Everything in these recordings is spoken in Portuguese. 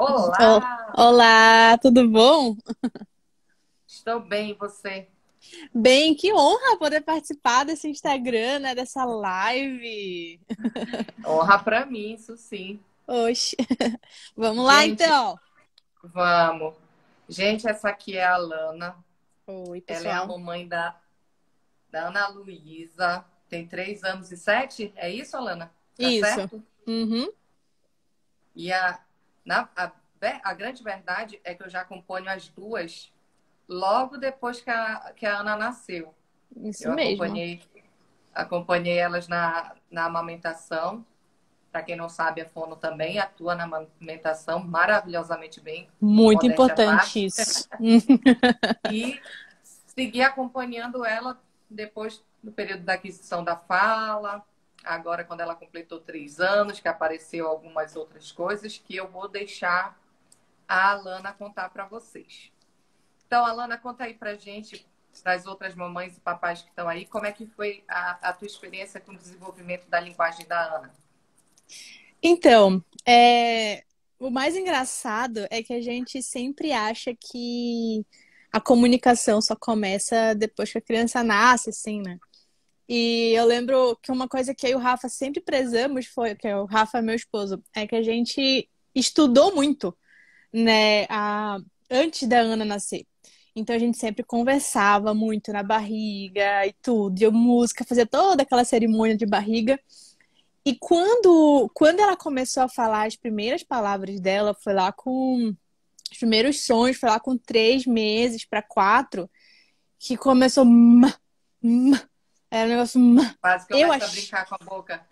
Olá, Olá, tudo bom? estou bem, e você? Bem, que honra poder participar desse Instagram, né, dessa live. Honra para mim, isso sim. Oxe, vamos lá Gente, então. vamos. Gente, essa aqui é a Lana. Oi, Ela é a pessoal. mamãe da Ana Luísa. Tem 3 anos e 7. É isso, Alana? Tá Isso. certo? Uhum, E a grande verdade é que eu já acompanho as duas logo depois que a Ana nasceu. isso Eu mesmo. acompanhei elas na amamentação. Para quem não sabe, a fono também atua na amamentação maravilhosamente bem, Muito modéstia à importante parte. isso. E segui acompanhando ela depois do período da aquisição da fala, agora quando ela completou 3 anos, que apareceu algumas outras coisas que eu vou deixar a Alana contar para vocês. Então, Alana, conta aí para gente, das outras mamães e papais que estão aí, como é que foi a tua experiência com o desenvolvimento da linguagem da Ana? Então, o mais engraçado é que a gente sempre acha que a comunicação só começa depois que a criança nasce, assim, né? E eu lembro que uma coisa que eu e o Rafa sempre prezamos foi, que o Rafa é meu esposo, é que a gente estudou muito, né, antes da Ana nascer. Então a gente sempre conversava muito na barriga e tudo, e música, fazia toda aquela cerimônia de barriga. E quando ela começou a falar as primeiras palavras dela, foi lá com os primeiros sons, foi lá com 3 meses para 4, que começou. Era um negócio. Quase Eu começa a ach... brincar com a boca.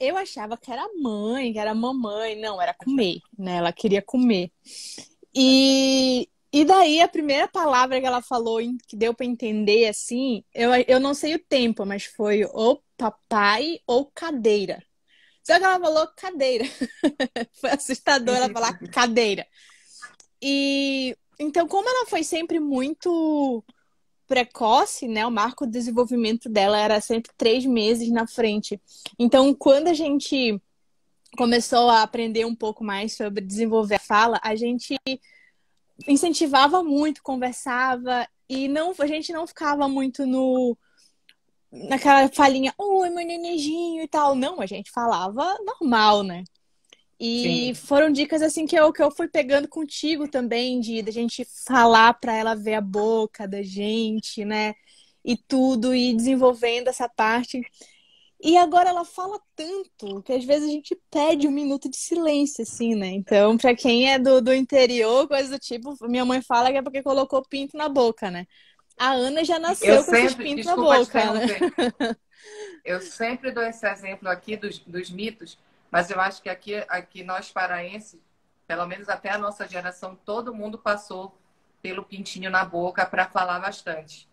eu achava que era mãe, que era mamãe. Não, era comer, né? Ela queria comer. E daí a primeira palavra que ela falou, que deu para entender assim, eu não sei o tempo, mas foi ou papai ou cadeira. Só que ela falou cadeira. Foi assustador ela falar cadeira. E então, como ela foi sempre muito precoce, né? O marco de desenvolvimento dela era sempre 3 meses na frente. Então, quando a gente começou a aprender um pouco mais sobre desenvolver a fala, a gente incentivava muito, conversava e não, a gente não ficava muito no naquela falinha, oi, meu nenenzinho e tal. Não, a gente falava normal, né? E Sim. foram dicas assim que eu fui pegando contigo também, de gente falar para ela ver a boca da gente, né? E tudo, e desenvolvendo essa parte. E agora ela fala tanto que às vezes a gente pede um minuto de silêncio, assim, né? Então, para quem é do interior, coisa do tipo, minha mãe fala que é porque colocou pinto na boca, né? A Ana já Eu nasceu com esses sempre, pintos na desculpa te boca, né? interromper, eu sempre dou esse exemplo aqui dos mitos, mas eu acho que aqui nós paraenses, pelo menos até a nossa geração, todo mundo passou pelo pintinho na boca para falar bastante.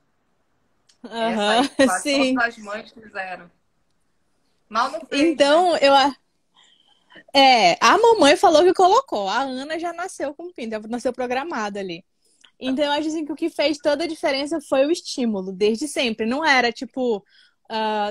Essa Aham, aí quase todas sim. as mães fizeram. Mal não fez, né? Então, a mamãe falou que colocou. A Ana já nasceu com pinto, já nasceu programada ali. Então, eu acho assim, que o que fez toda a diferença foi o estímulo, desde sempre. Não era tipo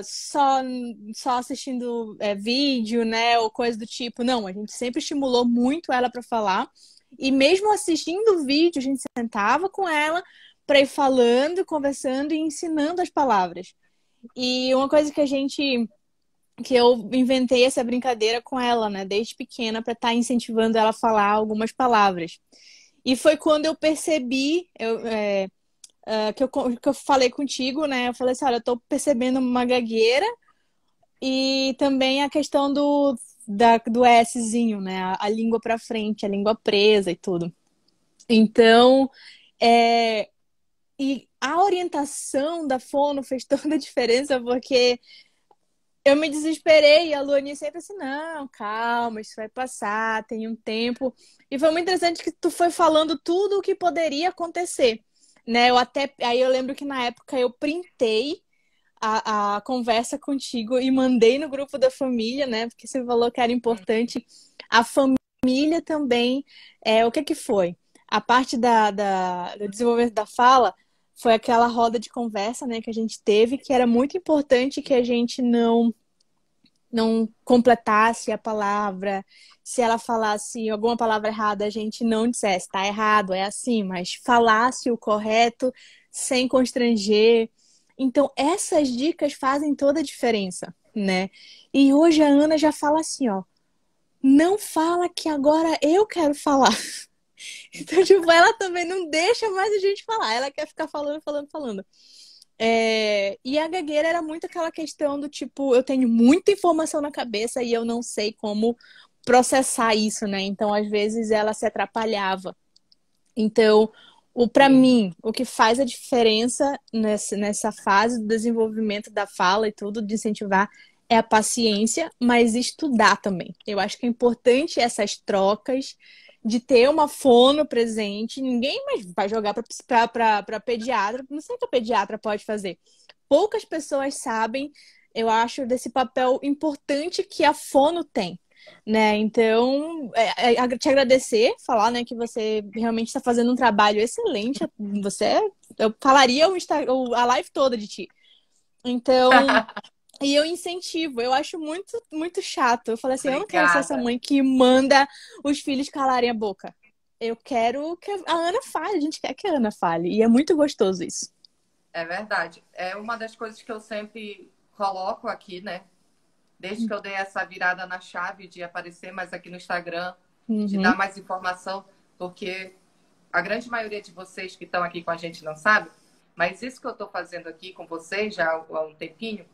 só assistindo vídeo, né, ou coisa do tipo. Não, a gente sempre estimulou muito ela para falar. E mesmo assistindo o vídeo, a gente sentava com ela para ir falando, conversando e ensinando as palavras. E uma coisa que eu inventei essa brincadeira com ela, né, desde pequena, para estar incentivando ela a falar algumas palavras. E foi quando eu percebi, que eu falei contigo, né? Eu falei assim, olha, eu tô percebendo uma gagueira e também a questão do Szinho, né? A língua para frente, a língua presa e tudo. Então, é, e a orientação da fono fez toda a diferença, porque eu me desesperei e a Luani sempre assim, não, calma, isso vai passar, tem um tempo. E foi muito interessante que tu foi falando tudo o que poderia acontecer, né? Aí eu lembro que na época eu printei a conversa contigo e mandei no grupo da família, né? Porque você falou que era importante. A família também, o que que foi? A parte do desenvolvimento da fala foi aquela roda de conversa, né, que a gente teve, que era muito importante que a gente não completasse a palavra, se ela falasse alguma palavra errada, a gente não dissesse, tá errado, é assim, mas falasse o correto sem constranger. Então, essas dicas fazem toda a diferença, né? E hoje a Ana já fala assim, ó, não fala que agora eu quero falar. Então, tipo, ela também não deixa mais a gente falar, ela quer ficar falando, falando, falando. E a gagueira era muito aquela questão do tipo, eu tenho muita informação na cabeça e eu não sei como processar isso, né? Então, às vezes, ela se atrapalhava. Então, para Sim. mim, o que faz a diferença nessa fase do desenvolvimento da fala e tudo, de incentivar, é a paciência, mas estudar também. Eu acho que é importante essas trocas de ter uma fono presente. Ninguém mais vai jogar para pediatra. Não sei o que a pediatra pode fazer. Poucas pessoas sabem, eu acho, desse papel importante que a fono tem, né? Então, te agradecer, falar, né, que você realmente está fazendo um trabalho excelente. Eu falaria a live toda de ti. Então, e eu incentivo, eu acho muito, muito chato. Eu falei assim, eu não quero ser essa Obrigada. mãe que manda os filhos calarem a boca. Eu quero que a Ana fale, a gente quer que a Ana fale. E é muito gostoso isso. É verdade. É uma das coisas que eu sempre coloco aqui, né? Desde que eu dei essa virada na chave de aparecer mais aqui no Instagram, de dar Uhum, mais informação, porque a grande maioria de vocês que estão aqui com a gente não sabe, mas isso que eu estou fazendo aqui com vocês já há um tempinho,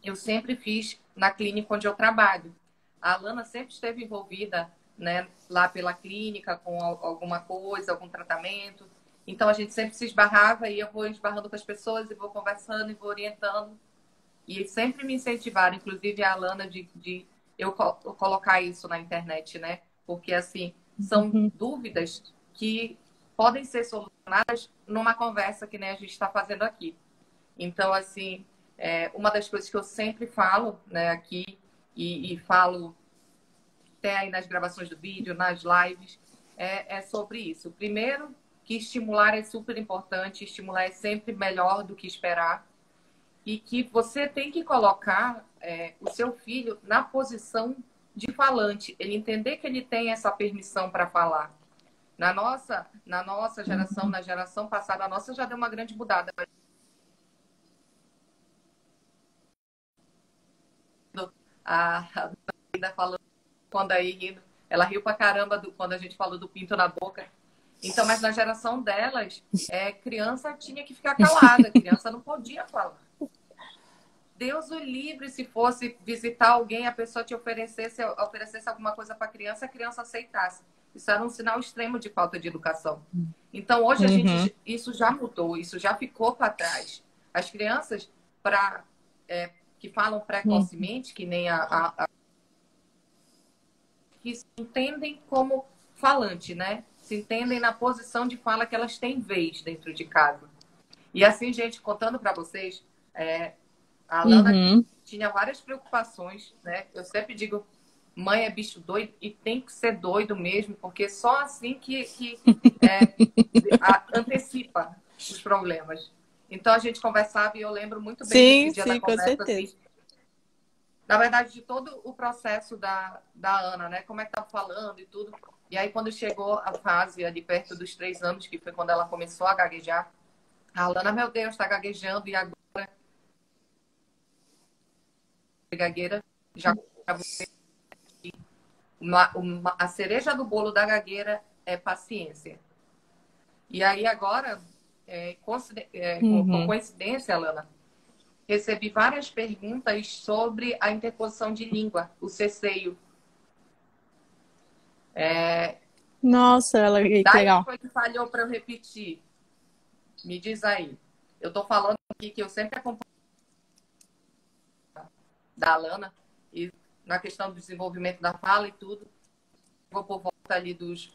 eu sempre fiz na clínica onde eu trabalho. A Alana sempre esteve envolvida, né, lá pela clínica com alguma coisa, algum tratamento. Então a gente sempre se esbarrava e eu vou esbarrando com as pessoas e vou conversando e vou orientando. E sempre me incentivaram, inclusive a Alana, de eu colocar isso na internet, né? Porque, assim, são uhum, dúvidas que podem ser solucionadas numa conversa que né, a gente está fazendo aqui. Então, assim, uma das coisas que eu sempre falo, né, aqui, e falo até aí nas gravações do vídeo, nas lives, é sobre isso. Primeiro, que estimular é super importante, estimular é sempre melhor do que esperar e que você tem que colocar o seu filho na posição de falante, ele entender que ele tem essa permissão para falar. Na nossa geração, uhum. na geração passada, a nossa já deu uma grande mudada. A ainda falando quando aí rindo, ela riu pra caramba quando a gente falou do pinto na boca. Então, mas na geração delas, criança tinha que ficar calada, criança não podia falar. Deus o livre se fosse visitar alguém, a pessoa te oferecesse alguma coisa para a criança aceitasse. Isso era um sinal extremo de falta de educação. Então, hoje Uhum. isso já mudou, isso já ficou para trás. As crianças que falam Uhum. precocemente, que nem que se entendem como falante, né? Se entendem na posição de fala que elas têm vez dentro de casa. E assim, gente, contando para vocês, a Alana Uhum. tinha várias preocupações, né? Eu sempre digo, mãe é bicho doido e tem que ser doido mesmo, porque só assim que antecipa os problemas. Então a gente conversava e eu lembro muito bem desse Sim, dia da sim, com conversa, certeza. assim, na verdade, de todo o processo da Ana, né? Como é que estava falando e tudo. E aí, quando chegou a fase ali perto dos 3 anos, que foi quando ela começou a gaguejar, a Alana, meu Deus, está gaguejando e agora gagueira já a cereja do bolo da gagueira é paciência. E aí agora, por Uhum. coincidência, Alana, recebi várias perguntas sobre a interposição de língua, o ceceio. Nossa, que Daí legal. foi que falhou para eu repetir. Me diz aí. Eu estou falando aqui que eu sempre acompanho da Alana e na questão do desenvolvimento da fala e tudo. Vou por volta ali dos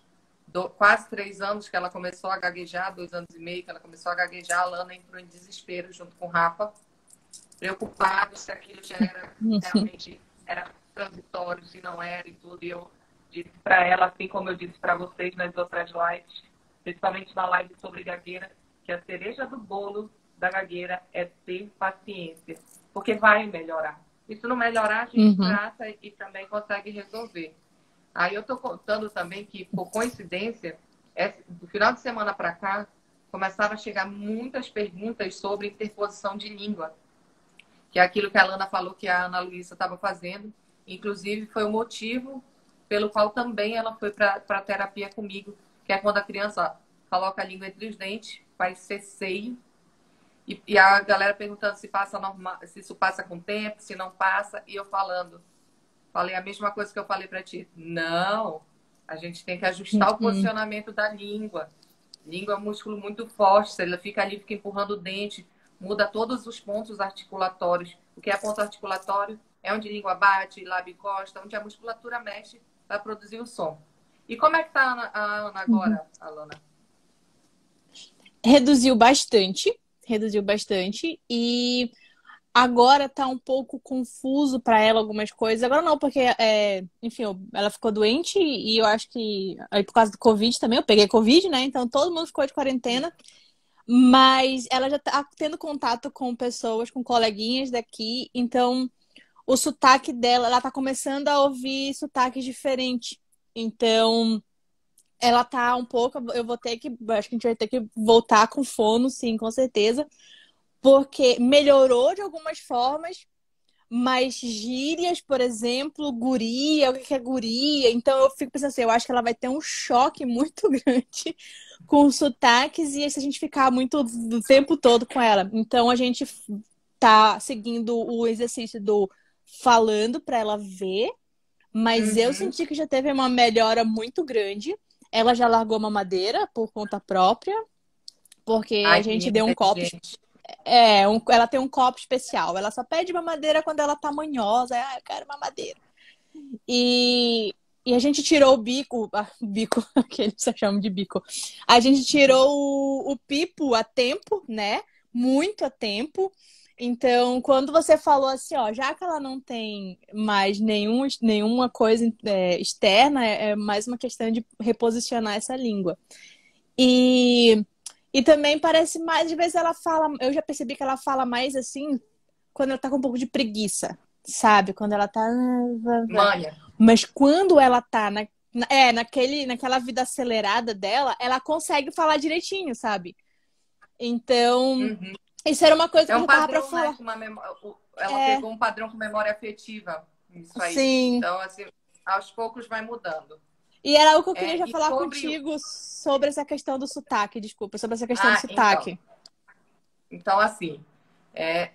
quase 3 anos que ela começou a gaguejar, 2 anos e meio que ela começou a gaguejar, a Alana entrou em desespero junto com o Rafa, preocupado se aquilo já era Uhum. realmente era transitório, se não era e tudo. E eu disse para ela, assim como eu disse para vocês nas outras lives, principalmente na live sobre gagueira, que a cereja do bolo da gagueira é ter paciência, porque vai melhorar. E se não melhorar, a gente Uhum. trata e também consegue resolver. Aí eu estou contando também que, por coincidência, do final de semana para cá, começaram a chegar muitas perguntas sobre interposição de língua, que é aquilo que a Lana falou que a Ana Luísa estava fazendo. Inclusive, foi o motivo pelo qual também ela foi para a terapia comigo, que é quando a criança coloca a língua entre os dentes, faz ceceio. E a galera perguntando se passa normal, se isso passa com o tempo, se não passa, e eu falei a mesma coisa que eu falei para ti. Não, a gente tem que ajustar o Uhum. posicionamento da língua. Língua é um músculo muito forte, se ela fica ali, fica empurrando o dente, muda todos os pontos articulatórios. O que é ponto articulatório? É onde a língua bate, lábio encosta, onde a musculatura mexe para produzir o som. E como é que tá a Ana Uhum. agora, Alana? Reduziu bastante e agora tá um pouco confuso para ela algumas coisas. Agora não, porque enfim, ela ficou doente e eu acho que aí por causa do Covid também, eu peguei Covid, né? Então todo mundo ficou de quarentena, mas ela já tá tendo contato com pessoas, com coleguinhas daqui, então o sotaque dela, ela tá começando a ouvir sotaques diferentes. Então, ela tá um pouco, eu vou ter que, acho que a gente vai ter que voltar com fono, sim, com certeza, porque melhorou de algumas formas, mas gírias, por exemplo, guria, o que é guria? Então eu fico pensando assim, eu acho que ela vai ter um choque muito grande com os sotaques e se a gente ficar muito do tempo todo com ela. Então a gente tá seguindo o exercício do falando para ela ver, mas eu Uhum. senti que já teve uma melhora muito grande. Ela já largou mamadeira por conta própria, porque a Ai, que gente menina deu um copo. inteligente. Ela tem um copo especial. Ela só pede mamadeira quando ela tá manhosa. Ah, eu quero mamadeira. E, e a gente tirou o bico, bico, que eles chamam de bico. A gente tirou o pipo a tempo, né? Muito a tempo. Então, quando você falou assim, ó, já que ela não tem mais nenhuma coisa externa, é mais uma questão de reposicionar essa língua. E, e também parece mais, de vez ela fala, eu já percebi que ela fala mais assim, quando ela tá com um pouco de preguiça, sabe? Quando ela tá. Manha. Mas quando ela tá naquela vida acelerada dela, ela consegue falar direitinho, sabe? Então, Uhum. isso era uma coisa É que eu um já tava pra padrão, né? falar. Com uma ela É, pegou um padrão com memória afetiva. Isso aí. sim. Então, assim, aos poucos vai mudando. E era o que eu queria já E falar sobre. contigo sobre essa questão do sotaque, desculpa, sobre essa questão do Ah, então. sotaque. Então, assim, é,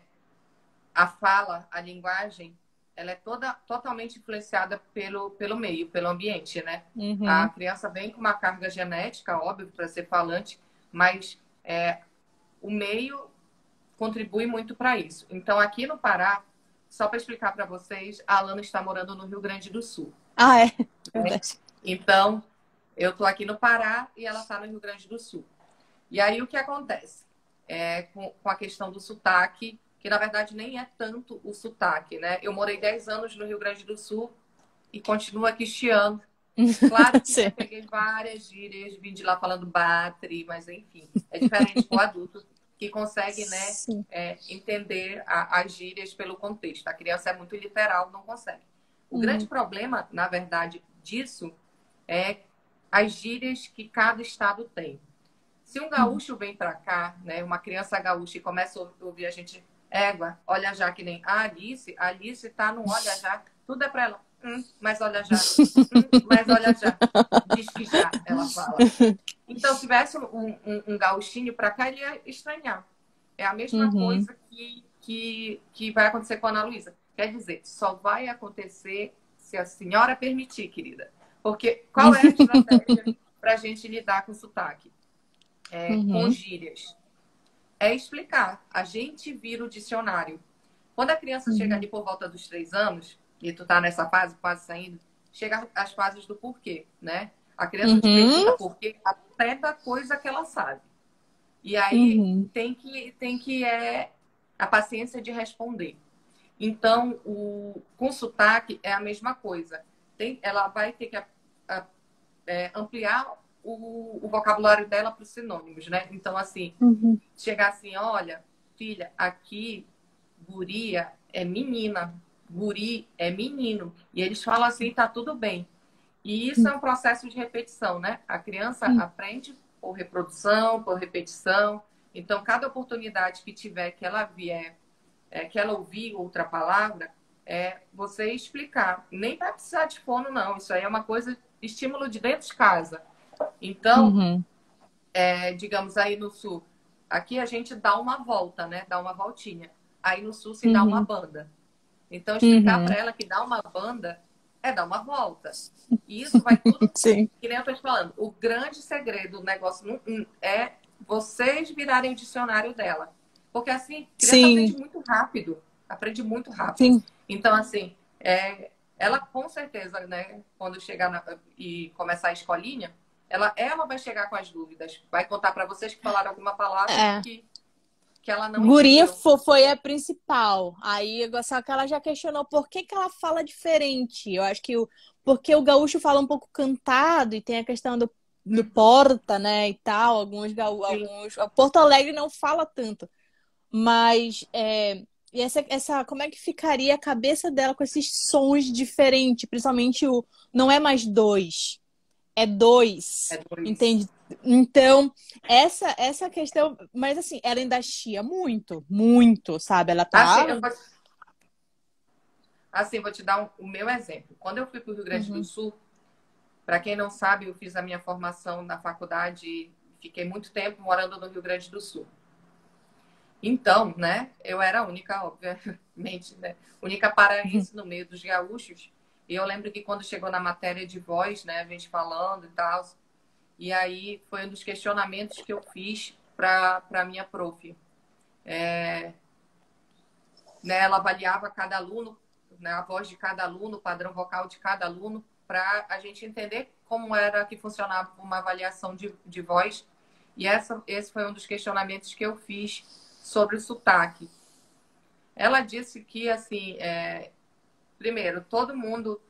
a fala, a linguagem, ela é totalmente influenciada pelo meio, pelo ambiente, né? A Uhum. criança vem com uma carga genética, óbvio, para ser falante, mas o meio contribui muito para isso. Então, aqui no Pará, só para explicar para vocês, a Alana está morando no Rio Grande do Sul. Ah, é. Né? Verdade. Então, eu estou aqui no Pará e ela está no Rio Grande do Sul. E aí o que acontece? Com a questão do sotaque, que na verdade nem é tanto o sotaque, né? Eu morei 10 anos no Rio Grande do Sul e continuo aqui chiando. Claro que já Sim. peguei várias gírias, vim de lá falando batre, mas enfim, é diferente com o adulto que consegue, né, Sim. entender as gírias pelo contexto. A criança é muito literal, não consegue. O grande Uhum. problema, na verdade, disso é as gírias que cada estado tem. Se um Uhum. gaúcho vem para cá, né, uma criança gaúcha e começa a ouvir a gente, égua, olha já que nem a Alice tá no olha já, tudo é para ela. Mas olha já, mas olha já. Diz que já, ela fala. Então, se tivesse um gauchinho para cá, ele ia estranhar. É a mesma Uhum. coisa que vai acontecer com a Ana Luísa. Quer dizer, só vai acontecer se a senhora permitir, querida. Porque qual é a estratégia para a gente lidar com sotaque? Com Uhum. gírias. É explicar. A gente vira o dicionário. Quando a criança chega Uhum. ali por volta dos 3 anos, e tu tá nessa fase, quase saindo, chega as fases do porquê, né? A criança te pergunta Uhum. porquê até da coisa que ela sabe. E aí Uhum. tem que a paciência de responder. Então, com sotaque é a mesma coisa. Ela vai ter que ampliar o vocabulário dela para os sinônimos, né? Então, assim, Uhum. chegar assim, olha, filha, aqui, guria é menina. guri é menino. E eles falam assim, tá tudo bem. E isso é um processo de repetição, né? A criança aprende por reprodução, por repetição. Então, cada oportunidade que tiver, que ela vier, que ela ouvir outra palavra, você explicar. Nem vai precisar de fono, não. Isso aí é uma coisa, estímulo de dentro de casa. Então, digamos aí no sul, aqui a gente dá uma volta, né? Dá uma voltinha. Aí no sul se dá uma banda. Então, explicar para ela que dar uma banda é dar uma volta. E isso vai tudo, Sim. que nem eu estou te falando. O grande segredo do negócio é vocês virarem o dicionário dela. Porque assim, a criança aprende muito rápido. Aprende muito rápido. Sim. Então, assim, ela com certeza, né, quando chegar e começar a escolinha, ela vai chegar com as dúvidas. Vai contar para vocês que falaram alguma palavra que ela não Guria entendeu. foi a principal. Aí, só que ela já questionou por que ela fala diferente. Eu acho que porque o gaúcho fala um pouco cantado e tem a questão do porta, né, e tal. Alguns Porto Alegre não fala tanto. Mas e como é que ficaria a cabeça dela com esses sons diferentes? Principalmente não é mais dois, é dois. Entende? Então, essa questão. Mas assim, ela ainda chia muito, muito, sabe? Ela tá. Assim, vou te dar o meu exemplo. Quando eu fui para o Rio Grande do Sul, para quem não sabe, eu fiz a minha formação na faculdade e fiquei muito tempo morando no Rio Grande do Sul. Então, né, eu era a única, obviamente, né, única paraense no meio dos gaúchos. E eu lembro que quando chegou na matéria de voz, né, a gente falando e tal, e aí foi um dos questionamentos que eu fiz para a minha prof. Né, ela avaliava cada aluno, né, a voz de cada aluno, o padrão vocal de cada aluno, para a gente entender como era que funcionava uma avaliação de voz. E esse foi um dos questionamentos que eu fiz sobre o sotaque. Ela disse que, assim, primeiro, todo mundo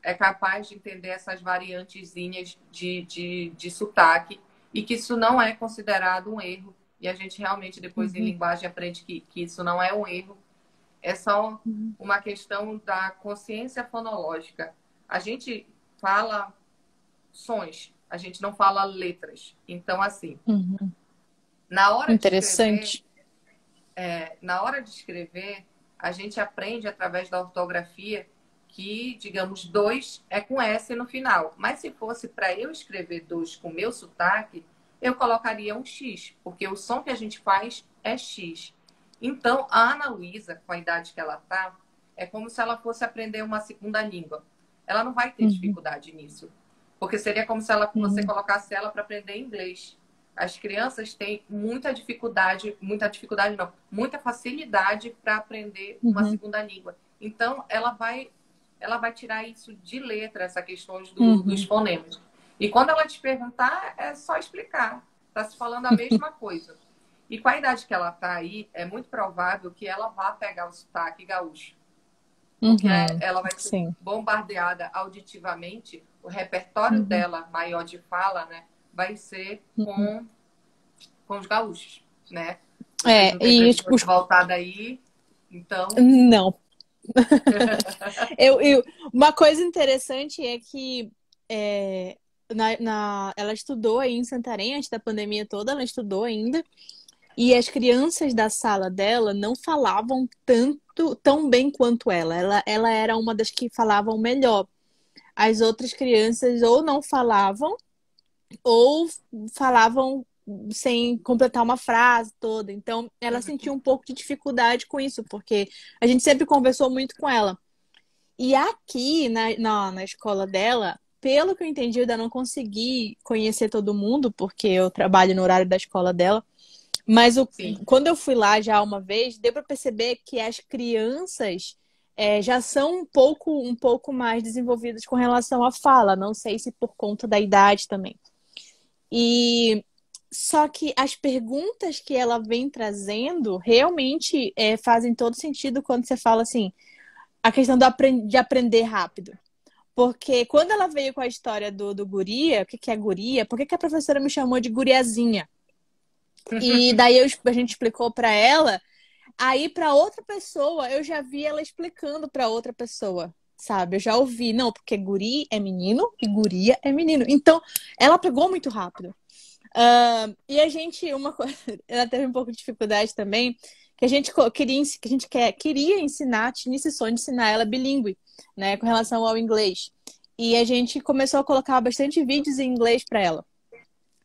é capaz de entender essas variantezinhas de sotaque e que isso não é considerado um erro. E a gente realmente, depois, em linguagem, aprende que isso não é um erro. É só uma questão da consciência fonológica. A gente fala sons, a gente não fala letras. Então, assim, na hora Interessante. na hora de escrever, a gente aprende através da ortografia que, digamos, 2 é com S no final. Mas se fosse para eu escrever 2 com meu sotaque, eu colocaria um X, porque o som que a gente faz é X. Então, a Ana Luísa, com a idade que ela está, é como se ela fosse aprender uma segunda língua. Ela não vai ter dificuldade nisso. Porque seria como se você colocasse ela para aprender inglês. As crianças têm muita dificuldade não, muita facilidade para aprender uma segunda língua. Então, ela vai tirar isso de letra, essa questão dos fonemas. E quando ela te perguntar, é só explicar. Está se falando a mesma coisa. E com a idade que ela está aí, é muito provável que ela vá pegar o sotaque gaúcho. Porque ela vai ser bombardeada auditivamente. O repertório dela, maior de fala, né, vai ser com os gaúchos, né? E voltada aí, então... Não. Uma coisa interessante é que ela estudou aí em Santarém, antes da pandemia toda, ela estudou ainda. E as crianças da sala dela não falavam tão bem quanto ela. Ela era uma das que falavam melhor. As outras crianças ou não falavam, ou falavam sem completar uma frase toda. Então, ela sentia um pouco de dificuldade com isso, porque a gente sempre conversou muito com ela. E aqui, na escola dela, pelo que eu entendi, eu ainda não consegui conhecer todo mundo, porque eu trabalho no horário da escola dela. Mas quando eu fui lá já uma vez, deu para perceber que as crianças já são um pouco mais desenvolvidas com relação à fala. Não sei se por conta da idade também. E só que as perguntas que ela vem trazendo realmente fazem todo sentido quando você fala assim, a questão de aprender rápido. Porque quando ela veio com a história do guria, o que é guria? Por que a professora me chamou de guriazinha? E daí a gente explicou para ela, Aí, para outra pessoa, eu já vi ela explicando para outra pessoa, sabe? Eu já ouvi, não, porque guri é menino e guria é menino. Então, ela pegou muito rápido. E a gente, uma coisa, ela teve um pouco de dificuldade também, que a gente queria ensinar, tinha esse sonho de ensinar ela bilíngue, né, com relação ao inglês. E a gente começou a colocar bastante vídeos em inglês para ela.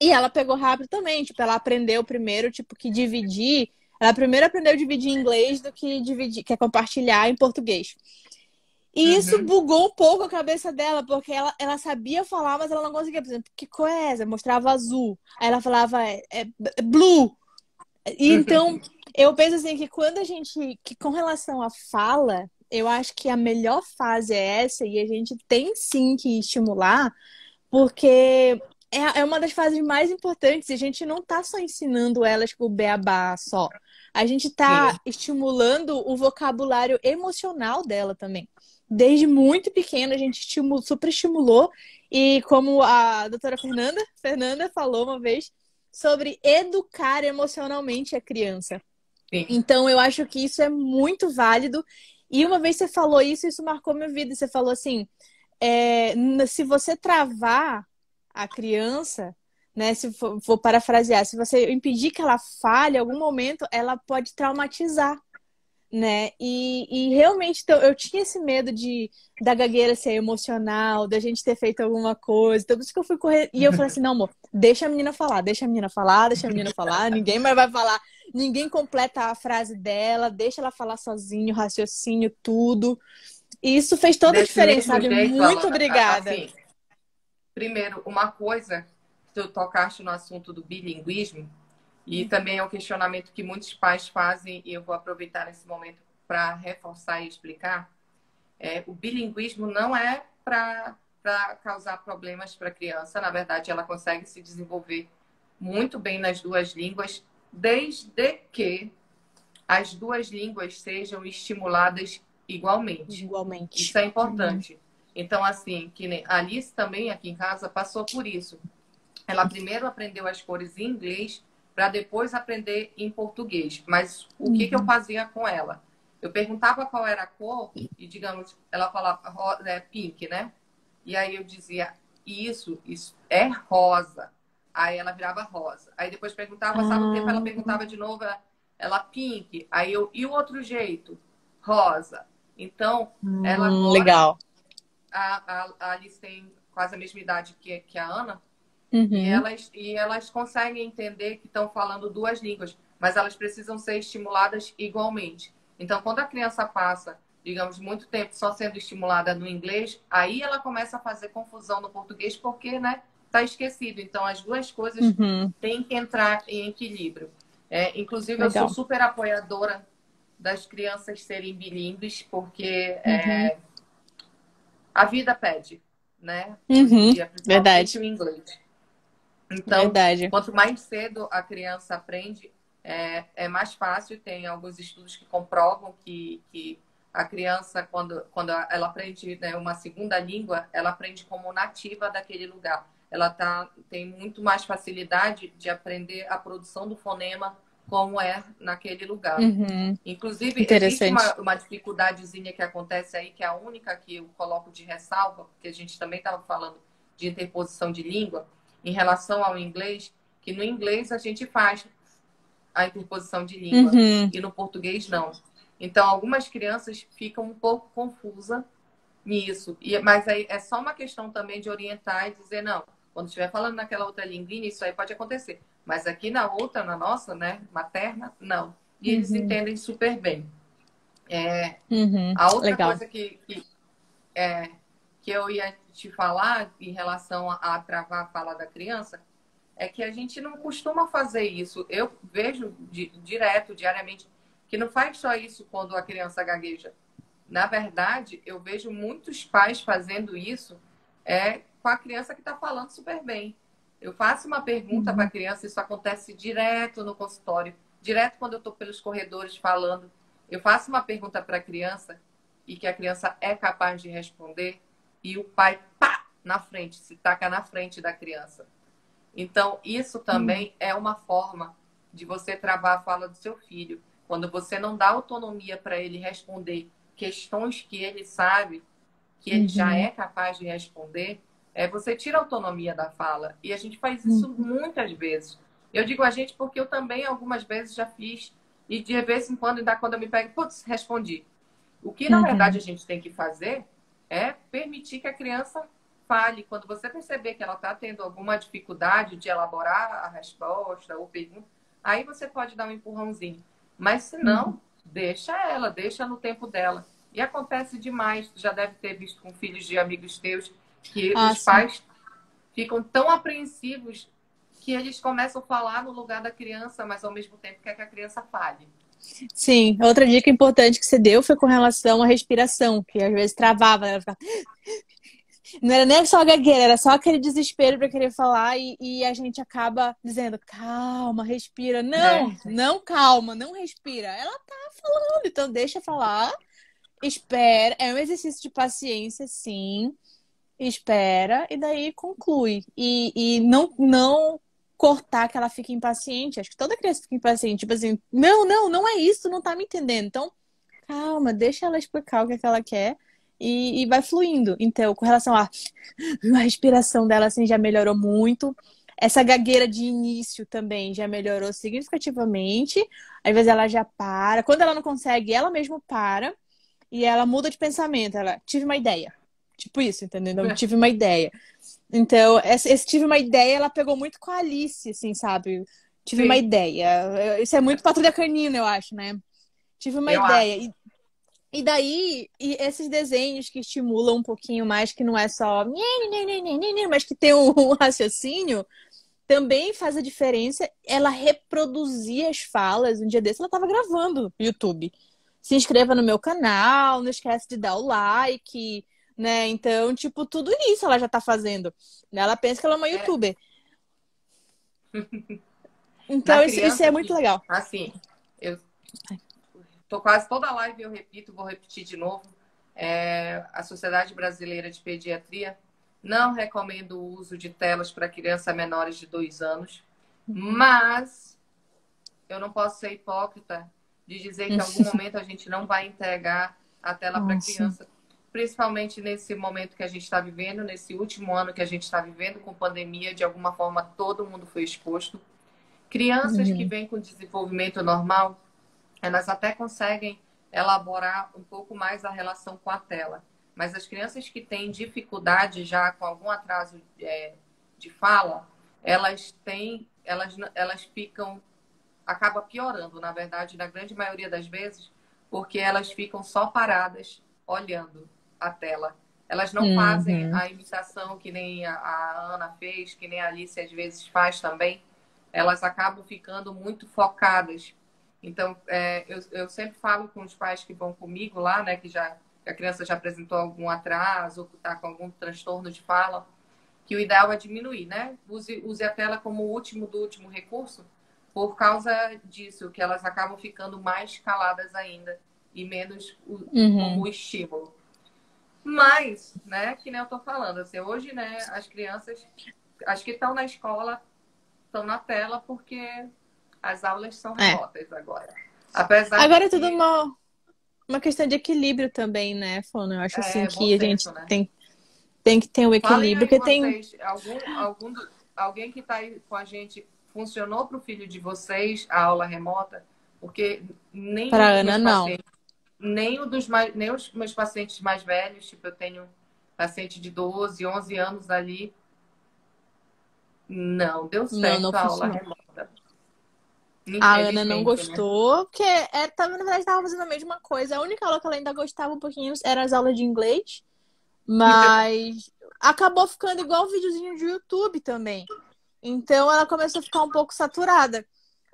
E ela pegou rápido também, tipo, ela aprendeu primeiro, tipo, que dividir. Ela primeiro aprendeu a dividir em inglês do que dividir, que é compartilhar em português. E isso Uhum. bugou um pouco a cabeça dela, porque ela sabia falar, mas ela não conseguia. Por exemplo, que cor é essa? Mostrava azul. Aí ela falava é blue. E então, eu penso assim que quando a gente, que com relação à fala, eu acho que a melhor fase é essa, e a gente tem sim que estimular, porque é uma das fases mais importantes. E a gente não tá só ensinando elas com o beabá só. A gente tá Sim. estimulando o vocabulário emocional dela também. Desde muito pequena, a gente super estimulou. E como a doutora Fernanda falou uma vez, sobre educar emocionalmente a criança. Sim. Então, eu acho que isso é muito válido. E uma vez você falou isso, isso marcou minha vida. Você falou assim: se você travar a criança, né? Se for, vou parafrasear, se você impedir que ela fale, em algum momento ela pode traumatizar, né? E realmente então, eu tinha esse medo da gagueira ser emocional, da gente ter feito alguma coisa. Então, por isso que eu fui correr. E eu falei assim: não, amor, deixa a menina falar, deixa a menina falar, deixa a menina falar, ninguém mais vai falar, ninguém completa a frase dela, deixa ela falar sozinho, raciocínio, tudo. E isso fez toda a Desse diferença, mesmo sabe? jeito, Muito Alana, obrigada. assim, primeiro, uma coisa, tu tocaste no assunto do bilinguismo, e também é um questionamento que muitos pais fazem, e eu vou aproveitar esse momento para reforçar e explicar. O bilinguismo não é para causar problemas para a criança, na verdade, ela consegue se desenvolver muito bem nas duas línguas, desde que as duas línguas sejam estimuladas igualmente. Igualmente. Isso é importante. Então, assim, que a Alice também aqui em casa passou por isso. Ela primeiro aprendeu as cores em inglês para depois aprender em português. Mas o que eu Uhum. fazia com ela? Eu perguntava qual era a cor e, digamos, ela falava pink, né? E aí eu dizia, isso é rosa. Aí ela virava rosa. Aí depois perguntava, passava um tempo, ela Ah, perguntava de novo, ela pink. Aí eu, e o outro jeito? Rosa. Então, ela agora, legal. a Alice tem quase a mesma idade que a Ana, Uhum. e elas conseguem entender que estão falando duas línguas, mas elas precisam ser estimuladas igualmente. Então, quando a criança passa, digamos, muito tempo só sendo estimulada no inglês, aí ela começa a fazer confusão no português porque, né, tá esquecido. Então, as duas coisas Uhum. têm que entrar em equilíbrio. Inclusive, eu sou Legal. super apoiadora das crianças serem bilíngues, porque Uhum. a vida pede, né? Hoje em Uhum. dia, principalmente Verdade. o inglês. Então, Verdade. quanto mais cedo a criança aprende, é mais fácil. Tem alguns estudos que comprovam que a criança, quando ela aprende, né, uma segunda língua, ela aprende como nativa daquele lugar. Ela tem muito mais facilidade de aprender a produção do fonema como é naquele lugar. Uhum. Inclusive, existe Interessante. uma dificuldadezinha que acontece aí, que é a única que eu coloco de ressalva, porque a gente também estava falando de interposição de língua, em relação ao inglês, que no inglês a gente faz a interposição de língua Uhum. e no português não. Então, algumas crianças ficam um pouco confusas nisso. Mas aí é só uma questão também de orientar e dizer, não, quando estiver falando naquela outra linguinha, isso aí pode acontecer. Mas aqui na outra, na nossa, né, materna, não. E eles Uhum. entendem super bem. Uhum. A outra Legal. coisa que eu ia te falar em relação a travar a fala da criança é que a gente não costuma fazer isso. Eu vejo direto, diariamente, que não faz só isso quando a criança gagueja. Na verdade, eu vejo muitos pais fazendo isso com a criança que está falando super bem. Eu faço uma pergunta para a Uhum. criança, isso acontece direto no consultório, direto quando eu estou pelos corredores falando. Eu faço uma pergunta para a criança e que a criança é capaz de responder e o pai, pá, na frente, se taca na frente da criança. Então, isso Uhum. também é uma forma de você travar a fala do seu filho. Quando você não dá autonomia para ele responder questões que ele sabe, que ele já é capaz de responder, você tira a autonomia da fala. E a gente faz isso muitas vezes. Eu digo a gente porque eu também algumas vezes já fiz, e de vez em quando, ainda quando eu me pego, putz, respondi. O que, na verdade, a gente tem que fazer é permitir que a criança fale. Quando você perceber que ela está tendo alguma dificuldade de elaborar a resposta ou pergunta, aí você pode dar um empurrãozinho. Mas se não, deixa ela, deixa no tempo dela. E acontece demais, já deve ter visto com filhos de amigos teus, que os pais ficam tão apreensivos que eles começam a falar no lugar da criança, mas ao mesmo tempo quer que a criança fale. Sim, outra dica importante que você deu foi com relação à respiração, que às vezes travava, ela ficava... Não era nem só a gagueira, era só aquele desespero para querer falar e a gente acaba dizendo, calma, respira. Não, não calma, não respira. Ela tá falando, então deixa falar, espera. É um exercício de paciência, sim. Espera e daí conclui. E não cortar que ela fique impaciente. Acho que toda criança fica impaciente. Tipo assim, não é isso, não tá me entendendo. Então, calma, deixa ela explicar o que é que ela quer e vai fluindo. Então, com relação à a respiração dela, assim, já melhorou muito. Essa gagueira de início também já melhorou significativamente. Às vezes ela já para. Quando ela não consegue, ela mesma para e ela muda de pensamento. Ela, tive uma ideia. Tipo isso, entendeu? Eu tive uma ideia. Então, esse tive uma ideia, ela pegou muito com a Alice, assim, sabe? Tive uma ideia. Isso é muito Patrulha Canina, eu acho, né? Tive uma ideia. E daí, esses desenhos que estimulam um pouquinho mais, que não é só mas que tem um raciocínio, também faz a diferença. Ela reproduzir as falas. Um dia desse ela estava gravando no YouTube. Se inscreva no meu canal, não esquece de dar o like, né? Então, tipo, tudo isso ela já tá fazendo. Ela pensa que ela é uma YouTuber. Então, isso é muito legal. Assim, eu tô quase toda live, eu repito, vou repetir de novo. A Sociedade Brasileira de Pediatria não recomenda o uso de telas para crianças menores de 2 anos, mas eu não posso ser hipócrita de dizer que em algum momento a gente não vai entregar a tela para a criança, principalmente nesse momento que a gente está vivendo, nesse último ano que a gente está vivendo com pandemia, de alguma forma todo mundo foi exposto. Crianças que vêm com desenvolvimento normal, elas até conseguem elaborar um pouco mais a relação com a tela. Mas as crianças que têm dificuldade já com algum atraso de fala, elas ficam, acaba piorando, na verdade, na grande maioria das vezes, porque elas ficam só paradas olhando a tela. Elas não fazem a imitação que nem a Ana fez, que nem a Alice às vezes faz também. Elas acabam ficando muito focadas. Então, eu sempre falo com os pais que vão comigo lá, né, que a criança já apresentou algum atraso, ou está com algum transtorno de fala, que o ideal é diminuir, né? Use a tela como o último do último recurso, por causa disso, que elas acabam ficando mais caladas ainda e menos como estímulo. Mas, né, que nem eu tô falando, assim, hoje, né, as crianças, as que estão na escola, estão na tela porque as aulas são remotas agora. Apesar agora é tudo uma questão de equilíbrio também, né, Fona? Eu acho assim que a gente tem que ter um equilíbrio. Falem aí vocês, alguém que está aí com a gente, funcionou para o filho de vocês a aula remota? Porque nem para Ana, não. Nem os meus pacientes mais velhos, tipo, eu tenho paciente de 12, 11 anos ali, não deu certo a aula remota. A Ana não gostou, né? Porque na verdade estava fazendo a mesma coisa. A única aula que ela ainda gostava um pouquinho eram as aulas de inglês, mas acabou ficando igual o videozinho de YouTube também. Então ela começou a ficar um pouco saturada.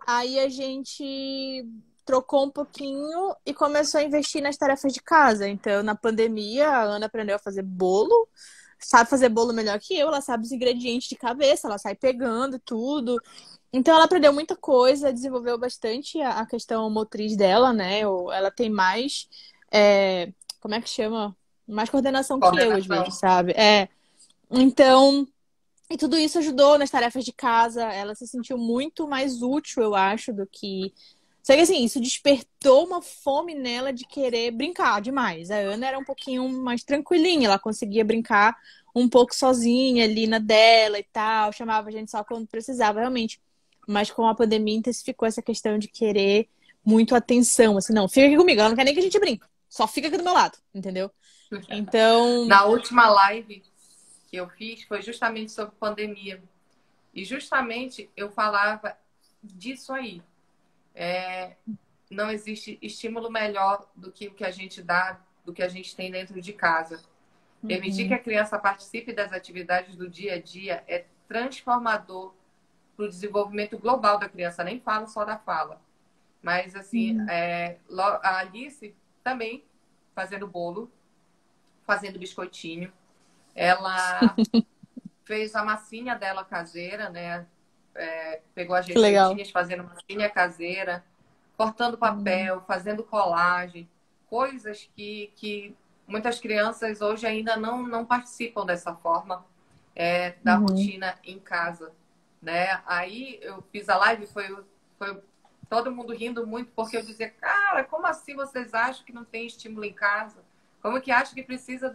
Aí a gente trocou um pouquinho e começou a investir nas tarefas de casa. Então, na pandemia, a Ana aprendeu a fazer bolo. Sabe fazer bolo melhor que eu, ela sabe os ingredientes de cabeça, ela sai pegando tudo. Então, ela aprendeu muita coisa, desenvolveu bastante a questão motriz dela, né? Ela tem mais, como é que chama? Mais coordenação que eu, às vezes, sabe? Então, e tudo isso ajudou nas tarefas de casa. Ela se sentiu muito mais útil, eu acho, do que Só que assim, isso despertou uma fome nela de querer brincar demais. A Ana era um pouquinho mais tranquilinha, ela conseguia brincar um pouco sozinha ali na dela e tal, chamava a gente só quando precisava, realmente. Mas com a pandemia intensificou essa questão de querer muito atenção, assim, não, fica aqui comigo, ela não quer nem que a gente brinque, só fica aqui do meu lado, entendeu? Então, Na última live que eu fiz foi justamente sobre pandemia. E justamente eu falava disso aí. Não existe estímulo melhor do que o que a gente dá, do que a gente tem dentro de casa. Permitir que a criança participe das atividades do dia a dia é transformador para o desenvolvimento global da criança. Nem falo só da fala. Mas, assim, a Alice também fazendo bolo, fazendo biscoitinho. Ela fez a massinha dela caseira, né? Pegou as que legal. receitinhas, fazendo massinha caseira, cortando papel, fazendo colagem. Coisas que muitas crianças hoje ainda não participam dessa forma da rotina em casa, né? Aí eu fiz a live, foi todo mundo rindo muito, porque eu dizia, cara, como assim vocês acham que não tem estímulo em casa? Como que acham que precisa